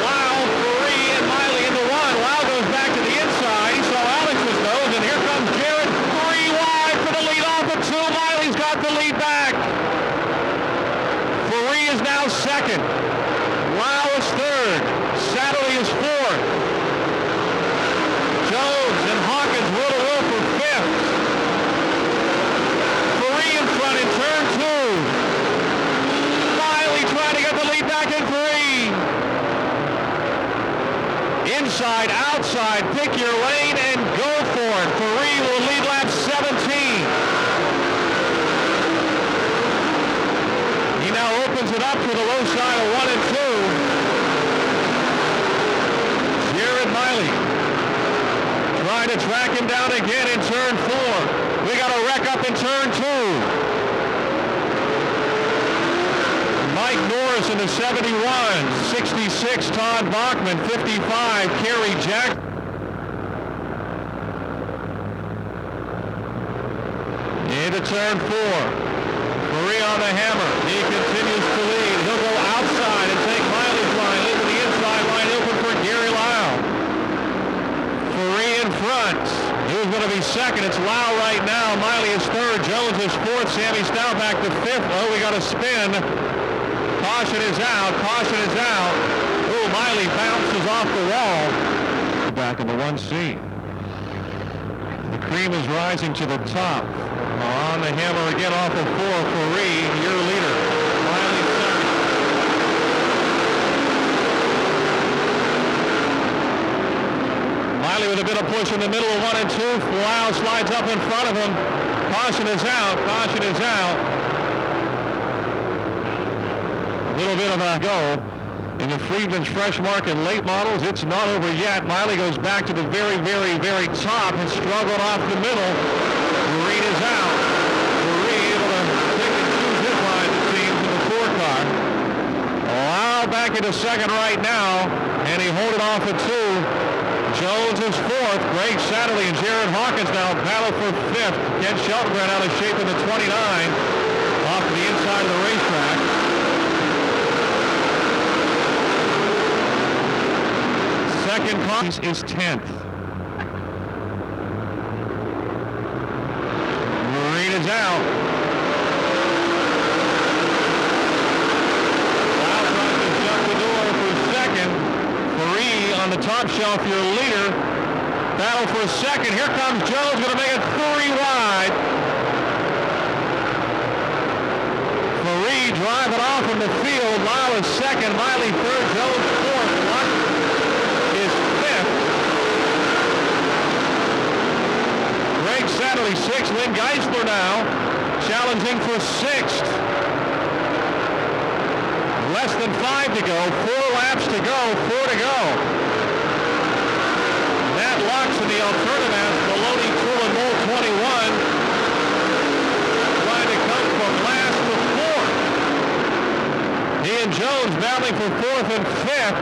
Lyle, Faree, and Miley into 1. Lyle goes back to the inside. He saw Alex's nose, and here comes Jared. 3 wide for the lead off of 2. Miley's got the lead back. Faree is now second. Lyle is third. Satterley is 4th. Jones and Hawkins will for 5th. Faree in front in turn 2. Miley trying to get the lead back track and 3. Inside, outside, pick your lane and go for it. 3 will lead lap 17. He now opens it up to the low side of 1 and 2. Jared Miley trying to track him down again in turn 4. We got a wreck up in turn 2. Mike Norris in the 71, 66 Todd Bachman, 55 Kerry Jack. Into turn 4. Marie on the hammer. He continues to lead. He'll go outside and take Miley's line. Into the inside line open for Gary Lau. Marie in front. Who's going to be second? It's Lau right now. Miley is third. Jones is fourth. Sammy Stout back to fifth. Oh, we got a spin. Caution is out. Caution is out. Oh, Miley bounces off the wall. Back in the 1C. The cream is rising to the top. On the hammer again off of 4. Farie, your leader. Miley second. Miley with a bit of push in the middle of 1 and 2. Lau slides up in front of him. Caution is out. Caution is out. A little bit of a go in the Freedman's Fresh Market late models. It's not over yet. Miley goes back to the very, very, very top and struggled off the middle. Marine is out. Marine able to pick and choose his line, it seems, in the 4 car. Lau back into second right now, and he hold it off at 2. Jones is fourth. Greg Satterley and Jared Hawkins now battle for fifth. Ken Shelton ran out of shape in the 29 off to the inside of the racetrack. Second Cox is 10th. Marine is out. Lau tries to shut the door for second. Marie on the top shelf, your leader. Battle for second. Here comes Jones, going to make it 3 wide. Marie driving off in the field. Lau is second. Miley third. Jones fourth. Luck is fifth. Greg Satterley sixth. Lynn Geisler now challenging for sixth. Less than 5 to go. 4 laps to go. 4 to go. Matt Lux in the alternative. Maloney, Tool, and Mole 21. Trying to come from last to 4th. He and Jones battling for 4th and 5th.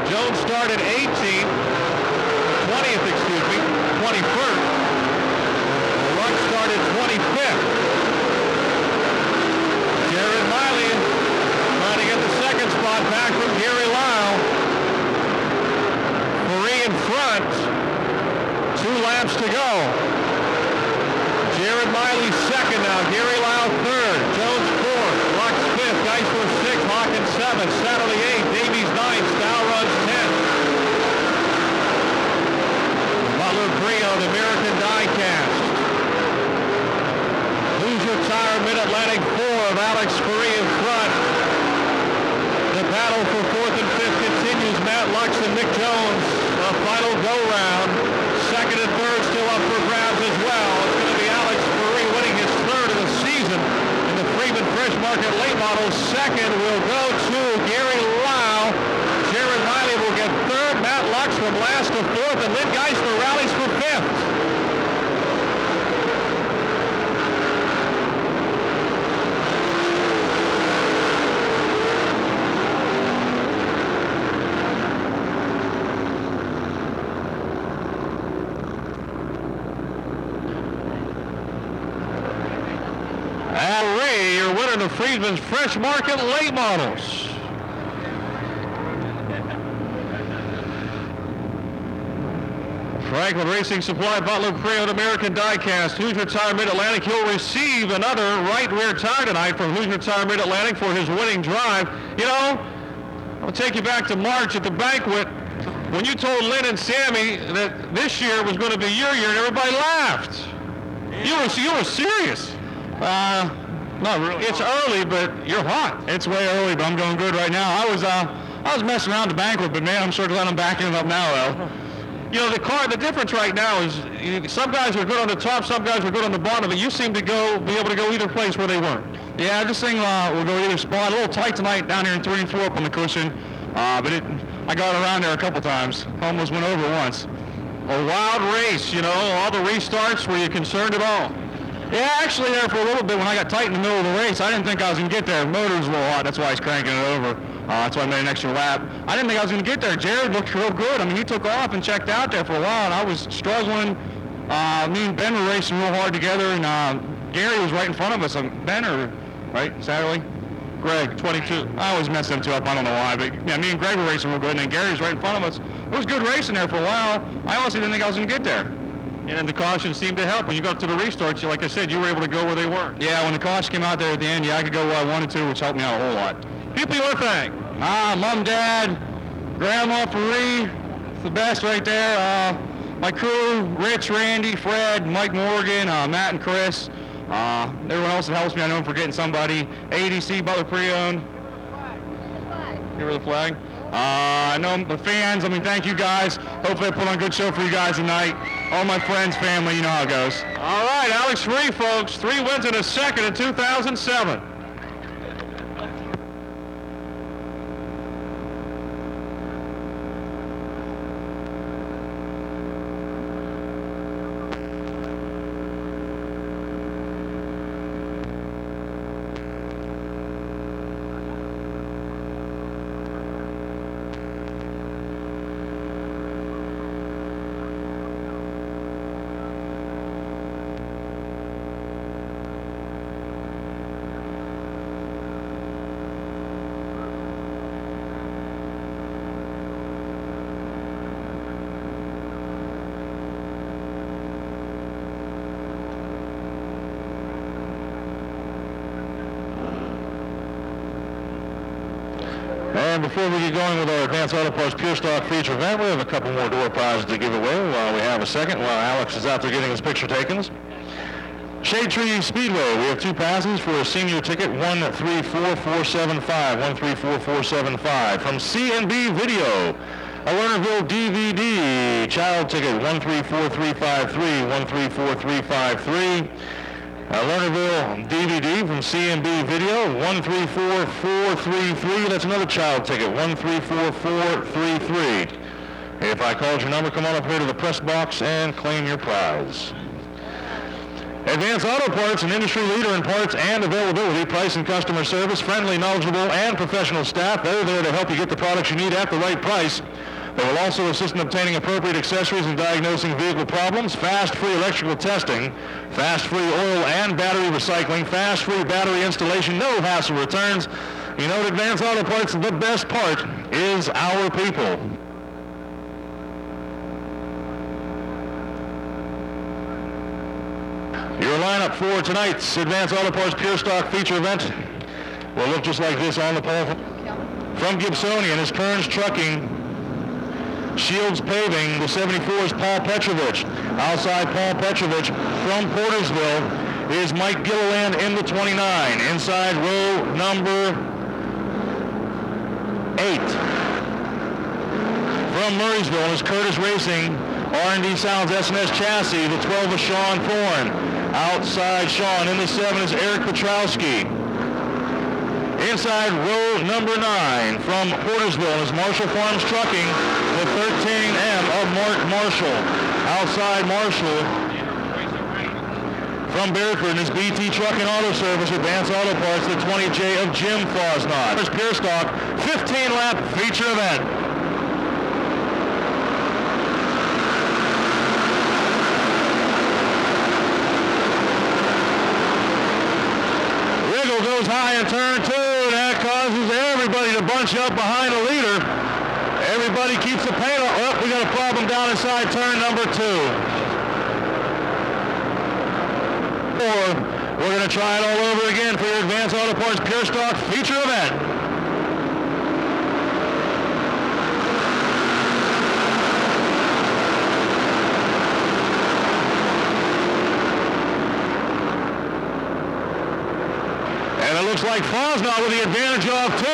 Jones started 18th. 20th, excuse me. 21st. Lux started 25th. Jared Miley trying to get the second spot back from Gary Lau. Marie in front. 2 laps to go. Jared Miley second now. Gary Lau third. Jones fourth. Lux fifth. Geisler sixth. Hawkins seventh. Satterley eighth. Davies ninth. Stout runs 10th. Butler Pre-owned American Diecast. Hoosier Tire Mid-Atlantic 4 of Alex Farie in front. The battle for 4th and 5th continues. Matt Lux and Nick Jones, a final go-round. Second and third still up for grabs as well. It's going to be Alex Farie winning his third of the season in the Freeman Fresh Market late model. Second will go to Gary Lau. Jared Miley will get third. Matt Lux from last to 4th, and Lynn Geisler rallies for 5th. Your winner of the Freedman's Fresh Market late models. Franklin Racing Supply, Butler Pre-owned American Diecast, Hoosier Tire Mid-Atlantic. He'll receive another right rear tire tonight from Hoosier Tire Mid-Atlantic for his winning drive. You know, I'll take you back to March at the banquet when you told Lynn and Sammy that this year was going to be your year, and everybody laughed. You were serious. Not really. It's early, but you're hot. It's way early, but I'm going good right now. I was messing around the banquet, but man, I'm sure glad I'm backing it up now, though. You know, the difference right now is some guys are good on the top, some guys are good on the bottom, but you seem to be able to go either place where they weren't. Yeah, this thing will go either spot. A little tight tonight down here in 3 and 4 up on the cushion, but I got around there a couple times. Almost went over once. A wild race, you know, all the restarts. Were you concerned at all? Yeah, actually there for a little bit when I got tight in the middle of the race, I didn't think I was going to get there. The motor was a little hot, that's why he's cranking it over. That's why I made an extra lap. I didn't think I was going to get there. Jared looked real good. I mean, he took off and checked out there for a while, and I was struggling. Me and Ben were racing real hard together, and Gary was right in front of us. Ben, right, Satterley? Greg, 22. I always mess them two up. I don't know why, but yeah, me and Greg were racing real good, and then Gary's right in front of us. It was good racing there for a while. I honestly didn't think I was going to get there. And the caution seemed to help. When you got to the restarts, like I said, you were able to go where they were. Yeah, when the caution came out there at the end, yeah, I could go where I wanted to, which helped me out a whole lot. People you want to thank? Mom, Dad, Grandma, Marie, it's the best right there. My crew, Rich, Randy, Fred, Mike Morgan, Matt and Chris. Everyone else that helps me, I know I'm forgetting somebody. ADC, Butler Pre-Owned. Here with the flag. I know the fans, I mean, thank you guys. Hopefully I put on a good show for you guys tonight. All my friends, family, you know how it goes. All right, Alex Free, folks. 3 wins and a second in 2007. And before we get going with our Advanced Auto Parts Pure Stock feature event, we have a couple more door prizes to give away while we have a second, while Alex is out there getting his picture taken. Shade Tree Speedway, we have 2 passes for a senior ticket, 134475, 134475. From C&B Video, a Lernerville DVD, child ticket, 134353, 134353. Lernerville DVD from C&B Video, 134433. That's another child ticket, 134433. If I called your number, come on up here to the press box and claim your prize. Advanced Auto Parts, an industry leader in parts and availability, price and customer service, friendly, knowledgeable, and professional staff. They're there to help you get the products you need at the right price. They will also assist in obtaining appropriate accessories and diagnosing vehicle problems, fast-free electrical testing, fast-free oil and battery recycling, fast-free battery installation, no hassle returns. You know, at Advanced Auto Parts, the best part is our people. Your lineup for tonight's Advanced Auto Parts Pure Stock feature event will look just like this on the pole. From Gibsonian is Kearns Trucking. Shields Paving, the 74 is Paul Petrovich. Outside Paul Petrovich from Portersville is Mike Gilliland in the 29. Inside row number 8. From Murraysville is Curtis Racing. R&D Sounds S&S Chassis, the 12 is Sean Thorne. Outside Sean in the 7 is Eric Petrowski. Inside row number 9 from Portersville is Marshall Farms Trucking, the 13M of Mark Marshall. Outside Marshall from Bedford is BT Truck and Auto Service, Advanced Auto Parts, the 20J of Jim Fosnot. There's Pure Stock, 15-lap feature event. Goes high in turn 2, and that causes everybody to bunch up behind a leader. Everybody keeps the paint on. Oh, we got a problem down inside turn number 2. We're going to try it all over again for your Advanced Auto Parts Pure Stock feature event. looks like Fosnot with the advantage of 2.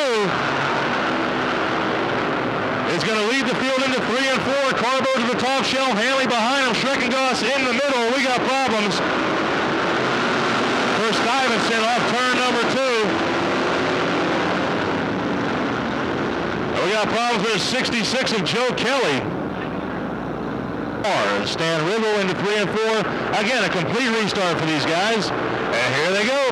Is going to lead the field into 3 and 4. Carbo to the top shelf. Hanley behind him. Schreckengoss in the middle. We got problems for Stuyvesant off turn number 2. We got problems with 66 of Joe Kelly. Stan Ribble into 3 and 4. Again, a complete restart for these guys. And here they go.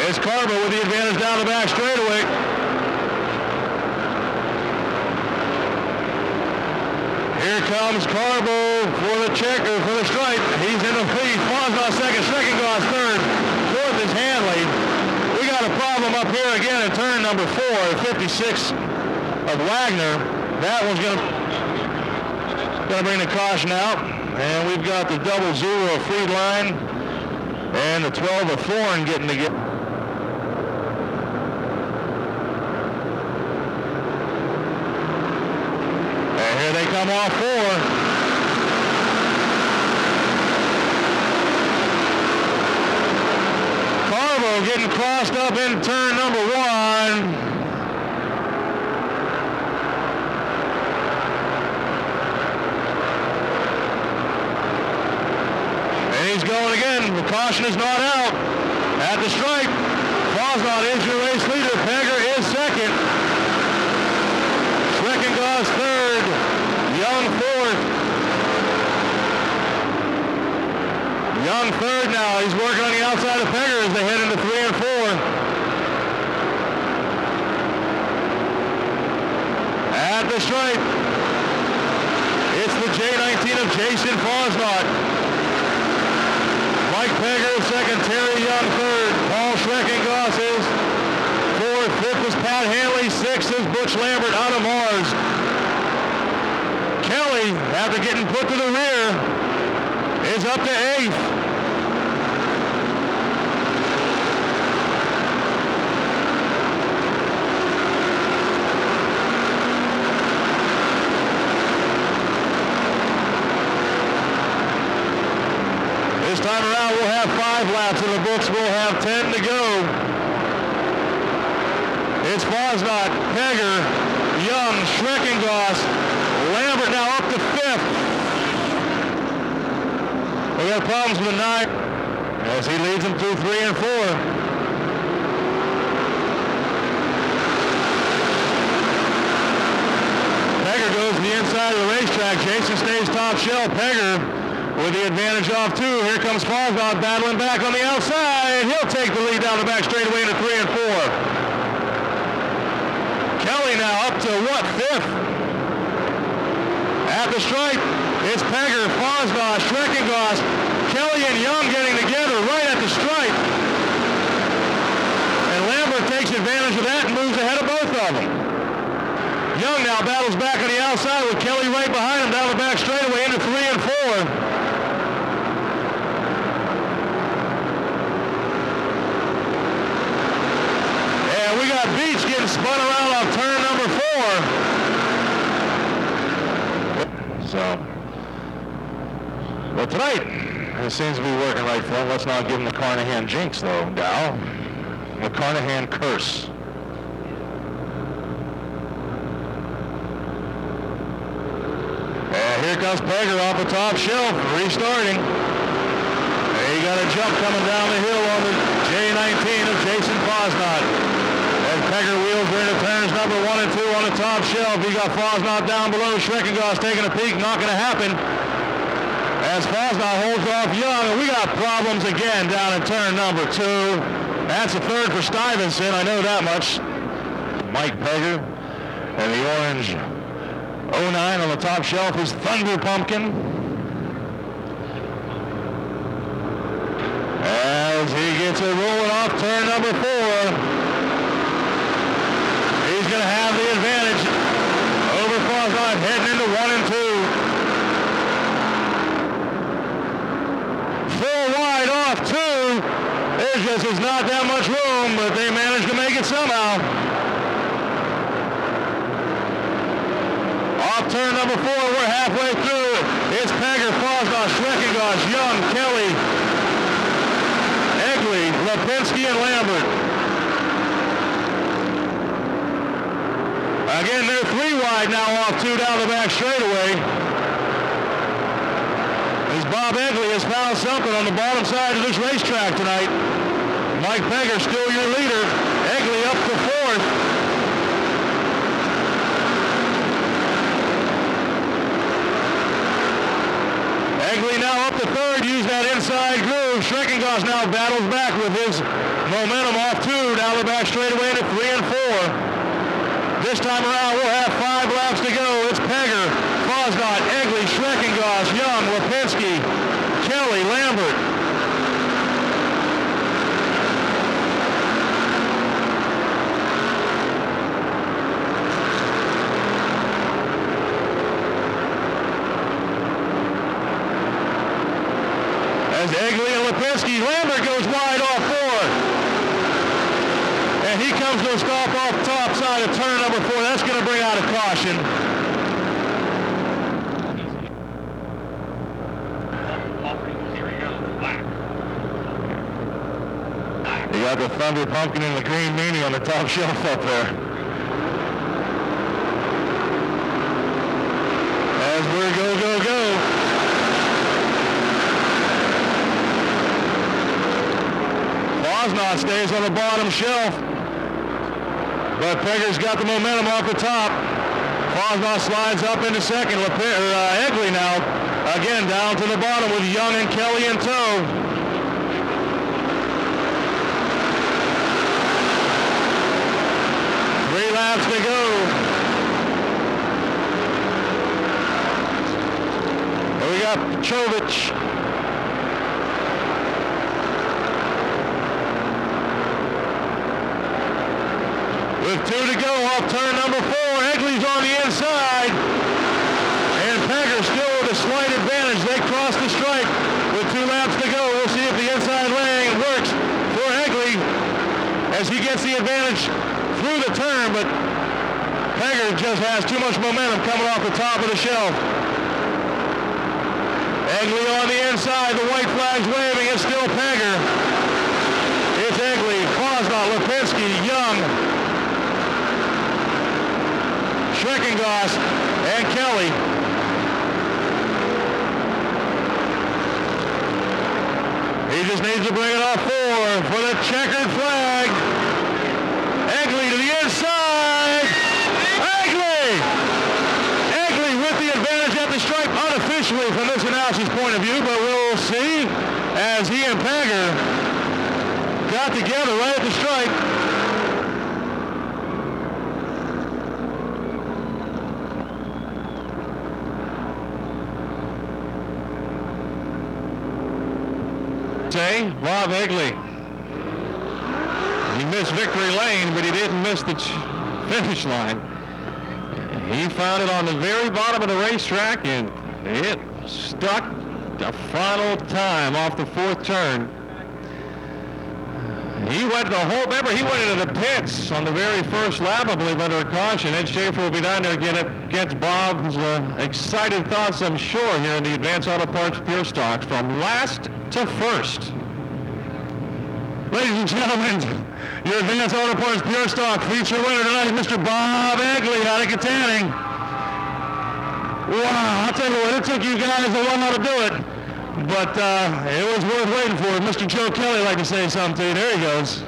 It's Carbo with the advantage down the back straightaway. Here comes Carbo for the checker, for the stripe. He's in the lead. Fosnot second, Schreckengoss third. Fourth is Hanley. We got a problem up here again in turn number 4, 56 of Wagner. That one's gonna bring the caution out. And we've got the 00 of Friedline and the 12 of Thorne getting together. Here they come off 4. Carbo getting crossed up in turn number 1. And he's going again. The caution is not out. At the stripe, Fosnot is your race leader. Pegger is second. Schreckengoss third. Young fourth. Young third now. He's working on the outside of Pegger as they head into 3 and 4. At the stripe, it's the J19 of Jason Fosnot. Mike Pegger second, Terry Young third. Paul Schreckengoss is fourth. Fifth is Pat Hanley. Sixth is Butch Lambert out of Mars. Kelly, after getting put to the rear, is up to 8th. This time around, we'll have 5 laps in the books. We'll have 10 to go. It's Fosnot, Pegger, Young, Schreckengoss, Lambert now up to 5th. We got problems with the 9 as he leads them through 3 and 4. Pegger goes to the inside of the racetrack. Jason stays top shelf. Pegger with the advantage off 2. Here comes Fosnot battling back on the outside. He'll take the lead down the back straightaway into 3 and 4. Kelly now up to 5th? At the stripe, it's Pegger, Fosnot, Schreckengoss, Kelly and Young getting together right at the stripe. And Lambert takes advantage of that and moves ahead of both of them. Young now battles back on the outside with Kelly right behind him down the back straightaway into 3 and 4. And we got Beach getting spun around off turn number 4. So, well, tonight, it seems to be working right for him. Let's not give him the Carnahan jinx, though, Dow. The Carnahan curse. And here comes Pegger off the top shelf, restarting. And he got a jump coming down the hill on the J19 of Jason Fosnot. And Pegger wheels are into turns number 1 and 2 on the top shelf. He got Fosnot down below. Schreckengoss taking a peek. Not going to happen. As Fosnot holds off Young. And we got problems again down in turn number 2. That's a third for Stuyvesant. I know that much. Mike Pegger. And the orange 09 on the top shelf is Thunder Pumpkin. As he gets it rolling off turn number 4. He's going to have the advantage over Fosnot heading into 1 and 2. Full wide off 2. There just is not that much room, but they managed to make it somehow. turn number 4. We're halfway through. It's Pegger, Fosnoff, Schreckengoss, Young, Kelly, Egley, Lipinski, and Lambert. Again, they're 3 wide now off 2 down the back straightaway. As Bob Egley has found something on the bottom side of this racetrack tonight. Mike Pegger still your leader. Egley up to 4th. Egley now up to 3rd. Use that inside groove. Schreckengoss now battles back with his momentum off 2 down the back straightaway to 3 and 4. This time around, we'll have 5 laps to go. It's Pegger, Fosnot, Egley, Schreckengoss, Young, Lipinski, Kelly, Lambert. As Egley and Lipinski, Lambert goes wide off 4. And he comes to a stop off the top side of turn number 4. That's going to bring out a caution. You got the Thunder Pumpkin and the Green Meanie on the top shelf up there. As we're go, go, go. Fosnot stays on the bottom shelf. But Pegger's got the momentum off the top. Fosnot slides up into 2nd. Egley now, again, down to the bottom with Young and Kelly in tow. Three laps to go. We got Chovich. With 2 to go off turn number 4. Egley's on the inside. And Pegger still with a slight advantage. They cross the stripe with 2 laps to go. We'll see if the inside lane works for Egley as he gets the advantage through the turn, but Pegger just has too much momentum coming off the top of the shelf. Egley on the inside. The white flag's waving. It's still Pegger. It's Egley, Fosnot, Lipinski, Young, Schreckengoss, and Kelly. He just needs to bring it off 4 for the checkered flag. Egley to the inside. Egley! Egley with the advantage at the stripe unofficially from this announcer's point of view, but we'll see as he and Pegger got together right at the stripe. Bob Egley. He missed victory lane, but he didn't miss the finish line. He found it on the very bottom of the racetrack, and it stuck the final time off the 4th turn. He went the whole, remember, he went into the pits on the very first lap, I believe, under a caution. Ed Schaefer will be down there again against Bob's excited thoughts, I'm sure, here in the Advanced Auto Parts Pure Stocks from last to first. Ladies and gentlemen, your Advanced Auto Parts Pure Stock feature winner tonight is Mr. Bob Egley out of Katanning. Wow, I'll tell you what, it took you guys a while to do it, but it was worth waiting for. Mr. Joe Kelly would like to say something to you. There he goes.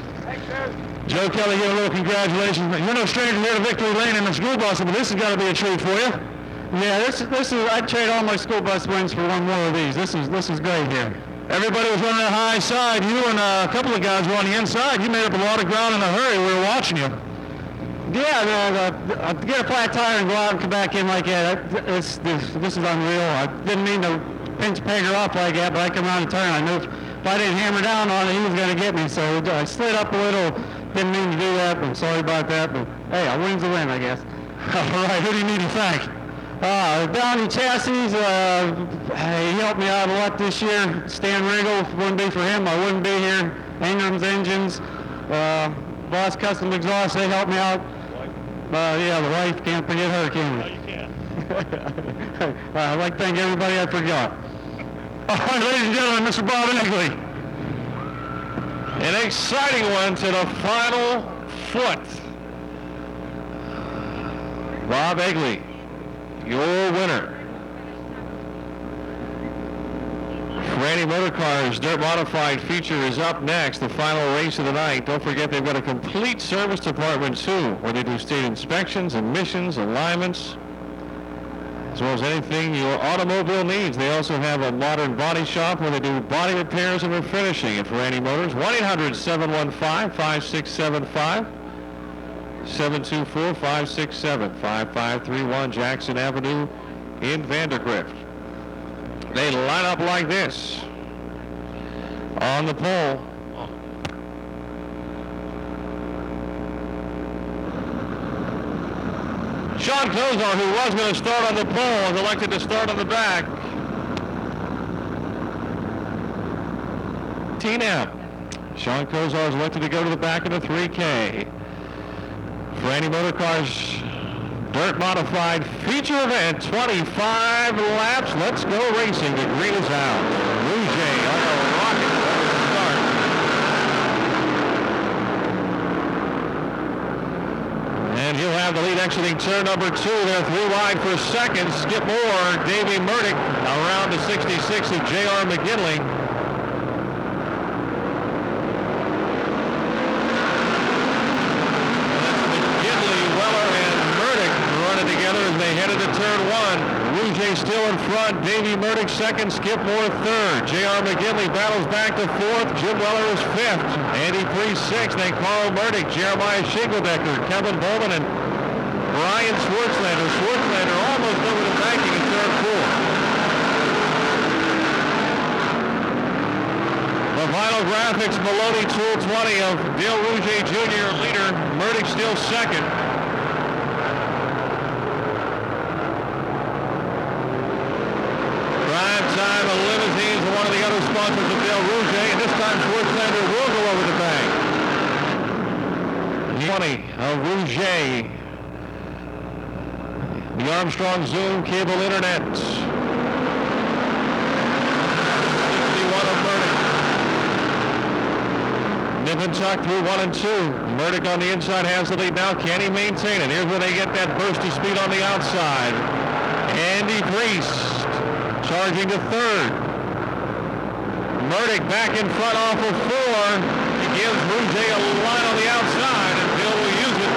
Joe Kelly, give a little congratulations. You're no stranger here to Victory Lane in the school bus, but this has got to be a treat for you. Yeah, this is. I'd trade all my school bus wins for one more of these. This is great here. Everybody was on the high side. You and a couple of guys were on the inside. You made up a lot of ground in a hurry. We were watching you. Yeah, to get a flat tire and go out and come back in like that, this is unreal. I didn't mean to pinch Pegger off like that, but I come around the turn. I knew if I didn't hammer down on it, he was going to get me. So I slid up a little. Didn't mean to do that, but sorry about that. But hey, a win's a win, I guess. All right, who do you need to thank? Downey Chassis, he helped me out a lot this year. Stan Riggle, if it wouldn't be for him, I wouldn't be here. Ingram's Engines, Boss Custom Exhaust, they helped me out. Yeah, the wife, can't forget her, can you? No, you can't. I'd like to thank everybody I forgot. All right, ladies and gentlemen, Mr. Bob Egley. An exciting one to the final foot. Bob Egley, your winner. Franny Motorcars Dirt Modified feature is up next, the final race of the night. Don't forget they've got a complete service department too, where they do state inspections, emissions, alignments, as well as anything your automobile needs. They also have a modern body shop where they do body repairs and refinishing at Franny Motors. 1-800-715-5675, 724-567-5531, Jackson Avenue in Vandergrift. They line up like this on the pole. Sean Kozar, who was going to start on the pole, is elected to start on the back. T-Nap. Sean Kozar is elected to go to the back of the 3K. Franny Motorcars Dirt Modified feature event, 25 laps. Let's go racing. The green is out. Rouge on a rocket start. And he'll have the lead exiting turn number 2. They're 3 wide for second. Skip Moore, Davey Murdoch around the 66 of J.R. McGinley. Headed to turn 1. Rouge still in front. Davey Murdoch second. Skip Moore third. J.R. McGinley battles back to fourth. Jim Weller is fifth. Andy Priest sixth. Then Carl Murdoch, Jeremiah Shingeldecker, Kevin Bowman, and Brian Schwartzlander. Schwartzlander almost over the banking in turn 4. The final graphics, Maloney Tool 20 of Dale Rouge Jr. leader. Murdoch still second. Time of limousines are one of the other sponsors of Dale Rouge, and this time Schwartzlander will go over the bank. 20 of Rouge. The Armstrong Zoom cable internet. 61 of Murdoch. Nip and tuck through 1 and 2. Murdoch on the inside has the lead now. Can he maintain it? Here's where they get that burst of speed on the outside. Andy Priest charging to third. Murdoch back in front off of 4. He gives Rouge a line on the outside, and Bill will use it.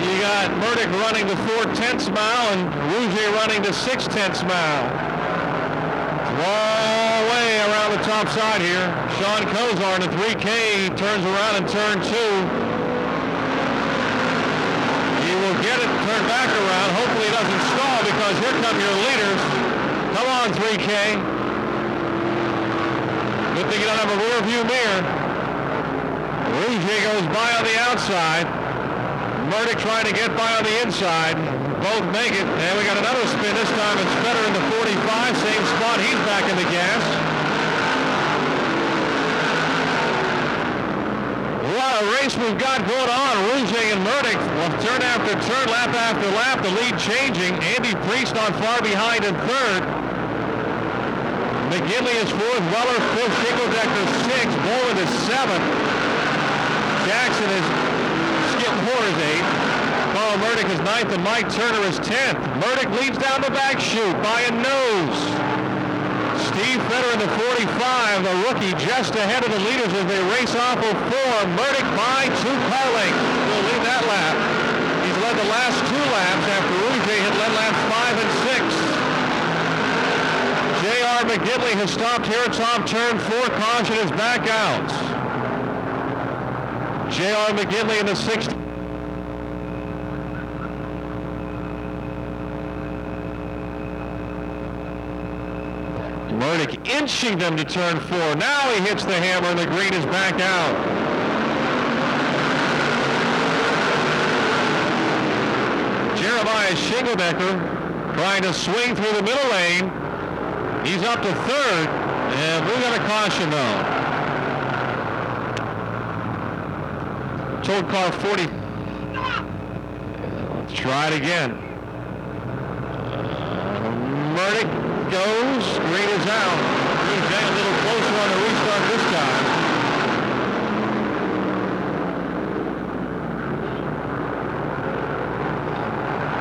You got Murdoch running to 4/10 mile and Rouge running to 6/10 mile. Long way around the top side here. Sean Kozar in the 3K turns around in turn 2. Get it turned back around. Hopefully it doesn't stall, because here come your leaders. Come on, 3K. Good thing you don't have a rear view mirror. Rouge goes by on the outside. Murdoch trying to get by on the inside. Both make it. And we got another spin. This time it's better in the 45. Same spot. He's back in the gas. What a race we've got going on. Rouge and Murdoch, turn after turn, lap after lap, the lead changing. Andy Priest not far behind in third. McGinley is fourth, Weller fifth, Shingeldecker sixth, Bowman is seventh. Jackson is, Skip Moore is eighth. Carl Murdoch is ninth, and Mike Turner is 10th. Murdoch leads down the back chute by a nose. Steve Fetter in the 45, the rookie just ahead of the leaders as they race off of 4. Murdoch by 2 car lengths. Will lead that lap. He's led the last 2 laps after Rouge had led laps 5 and 6. J.R. McGinley has stopped here at top turn 4. Caution is back out. J.R. McGinley in the 6th. Murdoch inching them to turn 4. Now he hits the hammer and the green is back out. Jeremiah Shingeldecker trying to swing through the middle lane. He's up to third, and we got a caution though. Told car 40. Let's try it again. Burdick goes. Green is out. Rouge a little closer on the restart this time.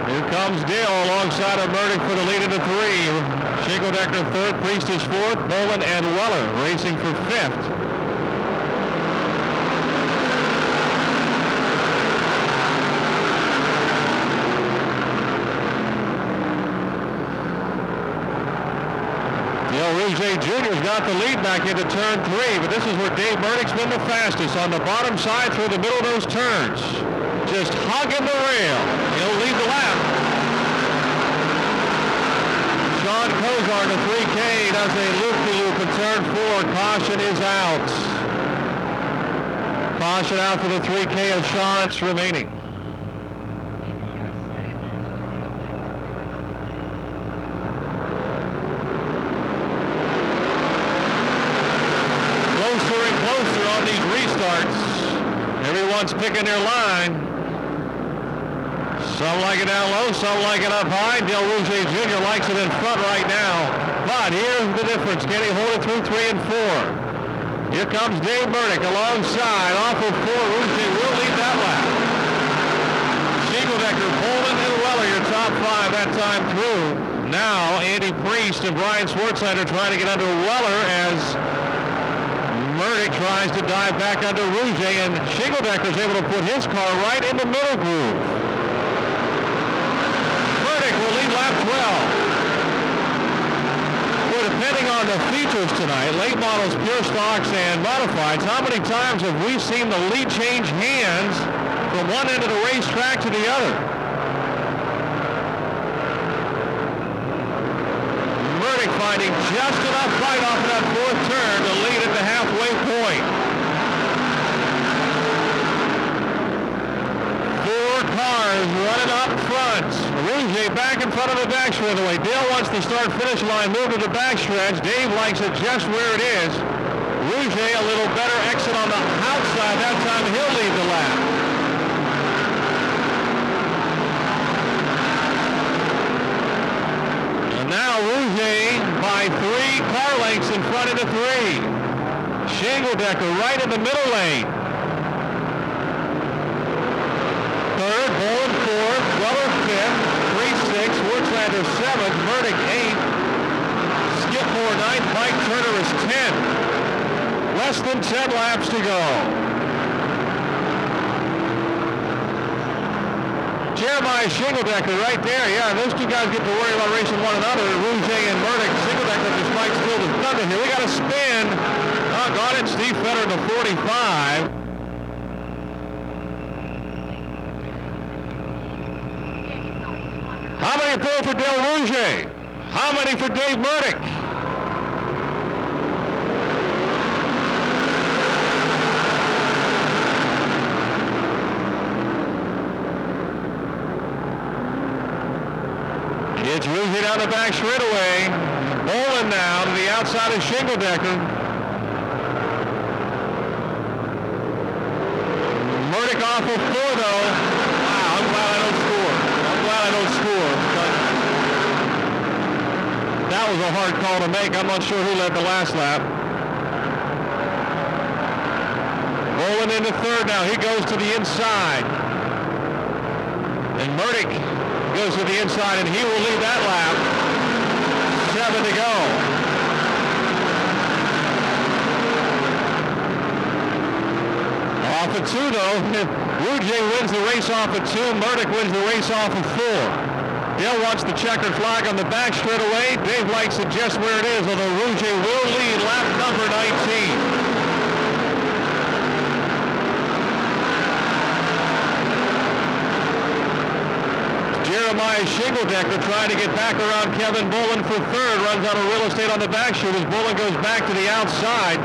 Here comes Dale alongside of Burdick for the lead into 3. Schinkeldecker third, Priest is fourth, Bolin and Weller racing for fifth. Dale Rouge Jr.'s got the lead back into turn 3, but this is where Dave Burdick's been the fastest on the bottom side through the middle of those turns. Just hugging the rail. He'll lead the lap. Sean Kozar to 3K does a loop-de-loop in turn 4. Caution is out. Caution out for the 3K of Sean's remaining. Closer and closer on these restarts. Everyone's picking their line. Some like it down low, some like it up high. Dale Rouge Jr. likes it in front right now. But here's the difference. Can he hold it through 3 and 4? Here comes Dave Burdick alongside. Off of 4. Rouge will lead that lap. Schinkeldecker, Bolin, and Weller, your top 5 that time through. Now Andy Priest and Brian Swartzlander trying to get under Weller as Burdick tries to dive back under Rouge, and Schinkeldecker is able to put his car right in the middle groove. Will lead lap 12. Well, depending on the features tonight, late models, pure stocks, and modifieds, how many times have we seen the lead change hands from one end of the racetrack to the other? Burdick finding just enough fight off of that 4th turn to lead at the halfway point. 4 cars running up front. Rouge back in front of the back straightaway. Dale wants the start-finish line, move to the back stretch. Dave likes it just where it is. Rouge a little better exit on the outside. That time he'll lead the lap. And now Rouge by 3 car lengths in front of the 3. Schinkeldecker right in the middle lane. Third, Bolin 4th, Weller 5th, 3-6, Swartzlander 7th, Burdick 8th, Skipmore 9th, Mike Turner is 10th. Less than 10 laps to go. Jeremiah Schinkeldecker right there. Yeah, those two guys get to worry about racing one another. Rouge and Burdick. Schinkeldecker just might steal the thunder here. We got a spin. Got it. Steve Fetter in the 45. How many pull for Dale Rouge? How many for Dave Burdick? It's Rouge down the back straightaway. Bolin now to the outside of Schinkeldecker. Burdick off of 4 though. Wow, I'm glad I don't score. But that was a hard call to make. I'm not sure who led the last lap. Bolin into 3rd now. He goes to the inside. And Burdick goes to the inside, and he will lead that lap. 7 to go. Off of 2 though. Rouge wins the race off of 2. Burdick wins the race off of 4. Dale wants the checkered flag on the back straightaway. Dave likes it just where it is, although Rouge will lead lap number 19. Jeremiah Schinkeldecker trying to get back around Kevin Bolin for 3rd. Runs out of real estate on the back chute as Bolin goes back to the outside.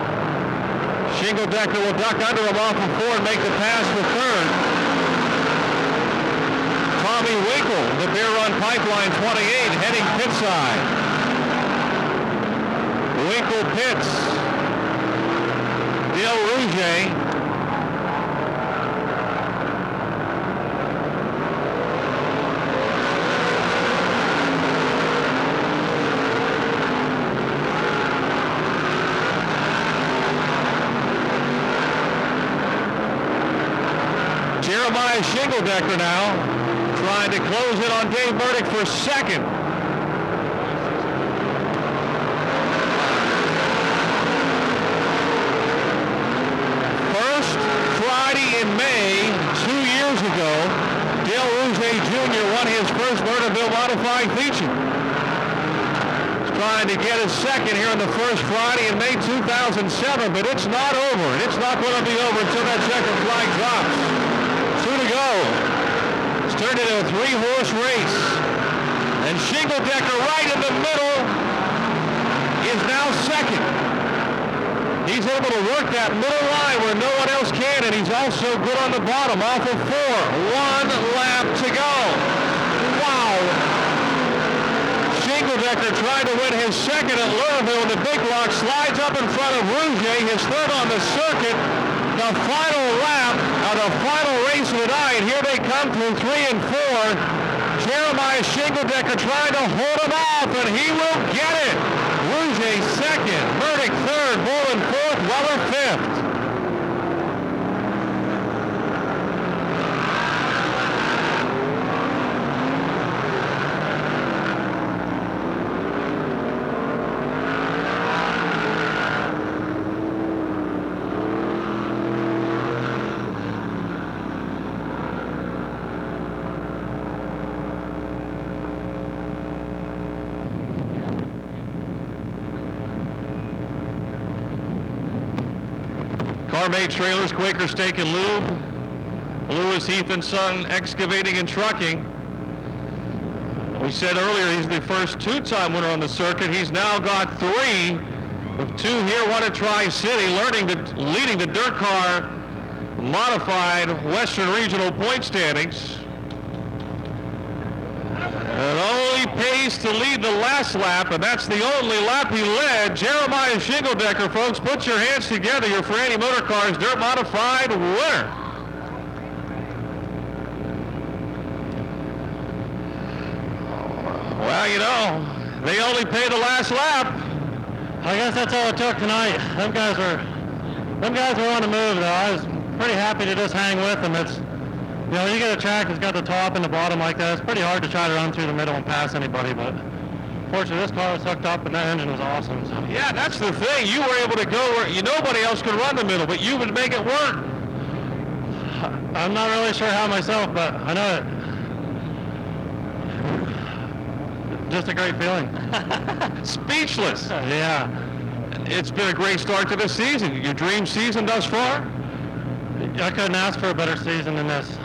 Schinkeldecker will duck under him off of 4 and make the pass for 3rd. Tommy Winkle, the Bear Run Pipeline 28, heading pit side. Winkle pits. Dale Rouge. Jeremiah Shingledecker now trying to close in on Dave Burdick for second. First Friday in May, 2 years ago, Dale Rouge Jr. won his first Lernerville modified feature. He's trying to get his second here on the first Friday in May 2007, but it's not over. It's not going to be over until that checkered flag drops. 2 to go. It's turned into a 3-horse race. And Shingledecker right in the middle is now second. He's able to work that middle line where no one else can, and he's also good on the bottom off of 4. 1 lap to go. Wow. Shingledecker trying to win his second at Lernerville, and the big block slides up in front of Rouge, his third on the circuit. The final lap of the final race of the night. Here they come through 3 and 4. Jeremiah Shingledecker trying to hold him off, and he will get it. Rouge second, Burdick third, Bolin fourth, Weller fifth. Carmate Trailers, Quaker Steak and Lube, Lewis Heath and Son Excavating and Trucking. We said earlier he's the first 2-time winner on the circuit. He's now got 3, with 2 here, 1 at Tri-City, leading the dirt car modified Western Regional point standings. It only pays to lead the last lap, and that's the only lap he led. Jeremiah Shingledecker, folks, put your hands together. Your Ferranti Motor Cars Dirt Modified winner. Well, you know, they only pay the last lap. I guess that's all it took tonight. Them guys were on the move, though. I was pretty happy to just hang with them. It's, you know, you get a track that's got the top and the bottom like that, it's pretty hard to try to run through the middle and pass anybody, but fortunately this car was hooked up and that engine was awesome. So. Yeah, that's the thing. You were able to go where nobody else could run the middle, but you would make it work. I'm not really sure how myself, but I know it. Just a great feeling. Speechless. Yeah. It's been a great start to the season. Your dream season thus far? I couldn't ask for a better season than this.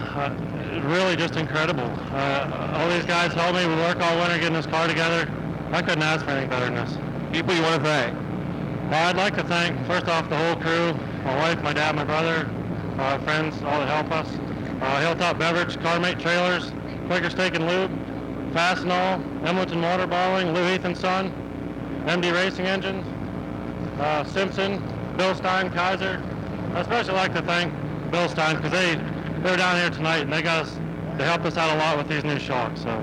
Really just incredible. All these guys told me we work all winter getting this car together. I couldn't ask for anything better than this. People you want to thank? Well, I'd like to thank, first off, the whole crew, my wife, my dad, my brother, friends, all that help us. Hilltop Beverage, Carmate Trailers, Quaker Steak and Lube, Fastenal, Emlenton Water Bottling, Lou Heath and Son, MD Racing Engines, Simpson, Bill Stein, Kaiser. I'd especially like to thank Bill Stein because they were down here tonight and they helped us out a lot with these new shocks. So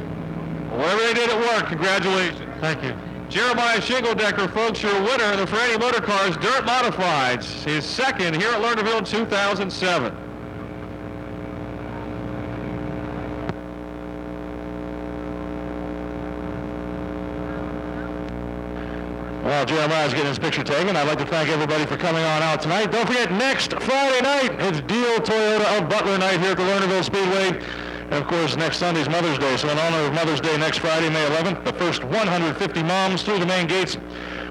whatever they did at work, congratulations. Thank you. Jeremiah Shingledecker, folks, your winner of the Ferranti Motor Cars Dirt Modifieds. His second here at Lernerville in 2007. Well, Jeremiah's getting his picture taken. I'd like to thank everybody for coming on out tonight. Don't forget, next Friday night, it's Deal Toyota of Butler night here at the Lernerville Speedway. And, of course, next Sunday's Mother's Day. So in honor of Mother's Day next Friday, May 11th, the first 150 moms through the main gates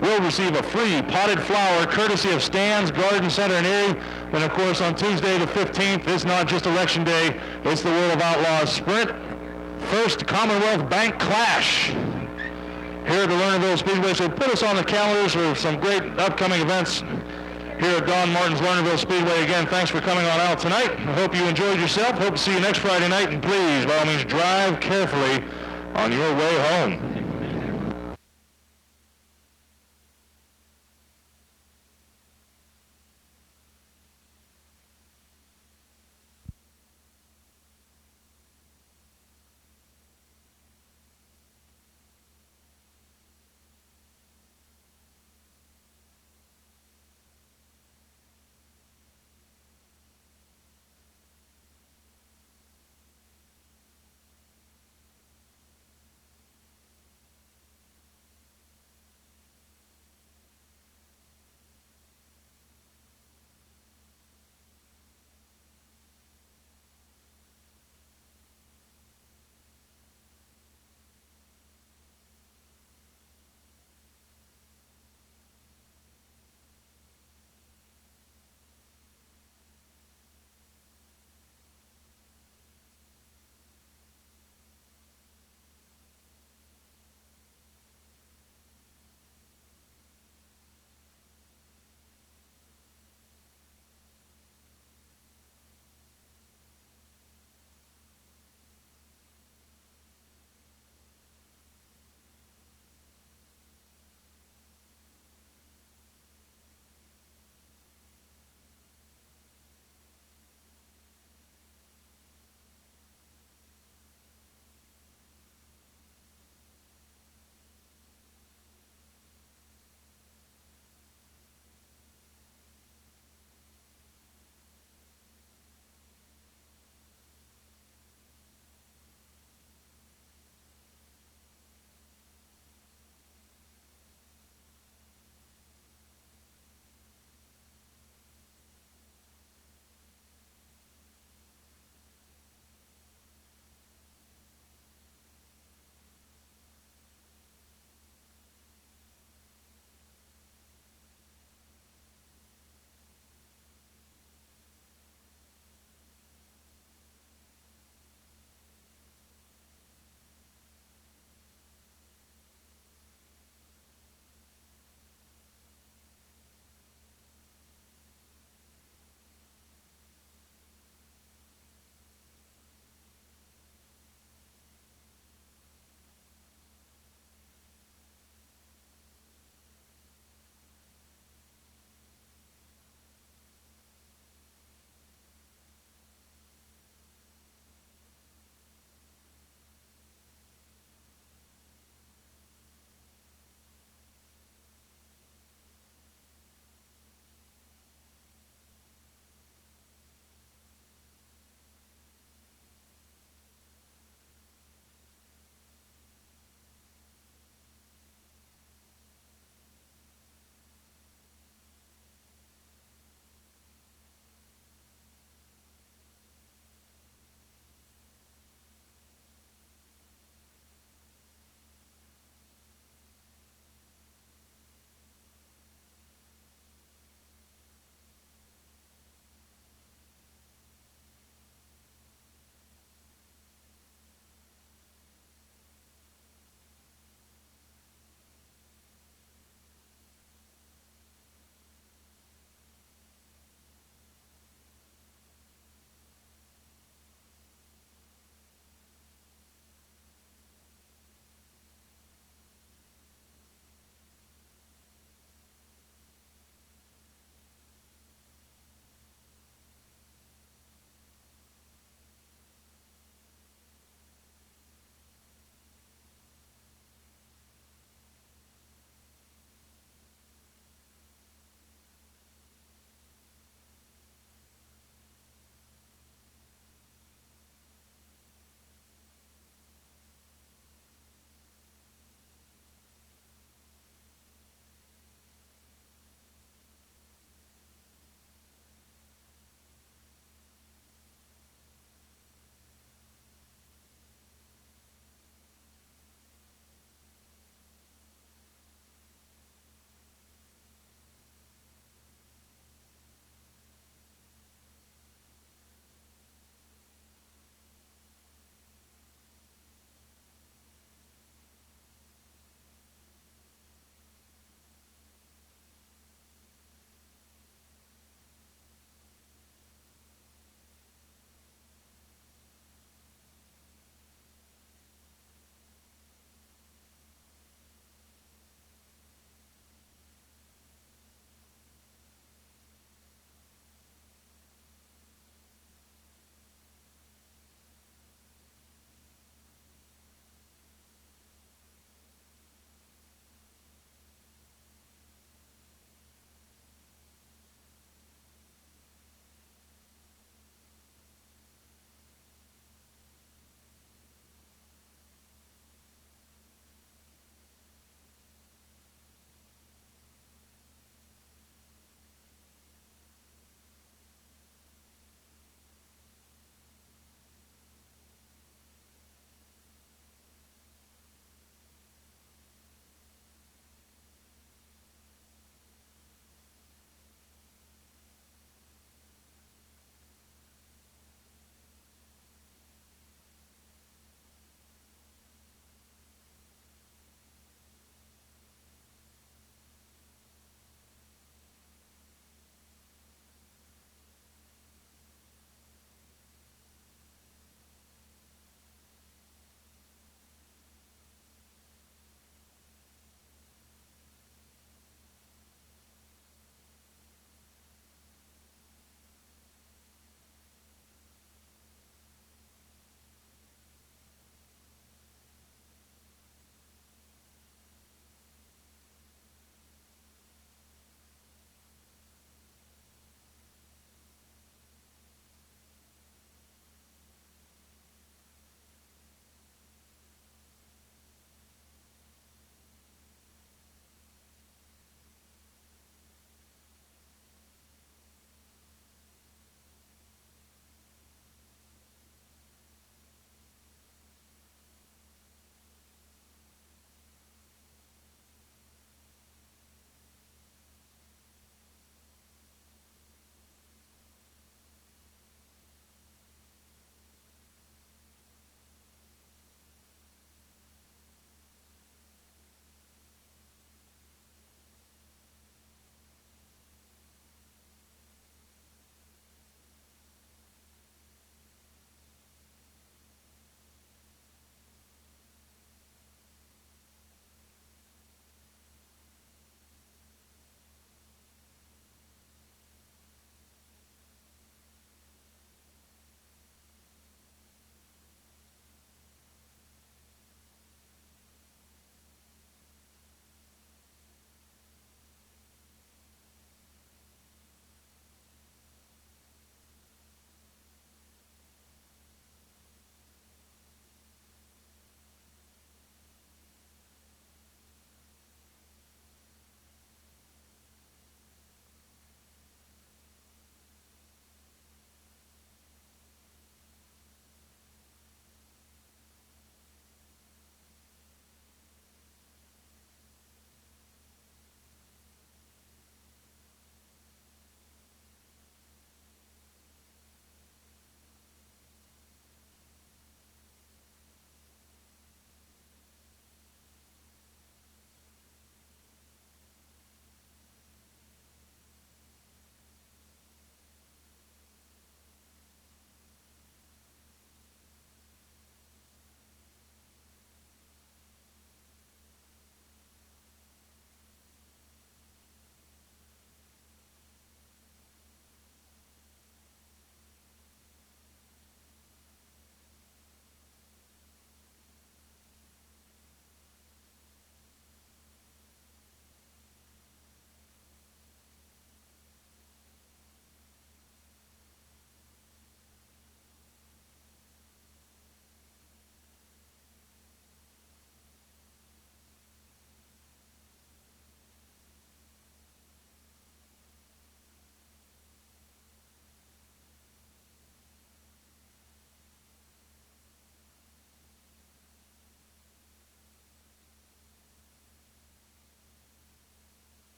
will receive a free potted flower courtesy of Stan's Garden Center in Erie. And, of course, on Tuesday the 15th, it's not just Election Day, it's the World of Outlaws Sprint First Commonwealth Bank Clash here at the Lernerville Speedway. So put us on the calendars for some great upcoming events here at Don Martin's Lernerville Speedway. Again, thanks for coming on out tonight. I hope you enjoyed yourself. Hope to see you next Friday night. And please, by all means, drive carefully on your way home.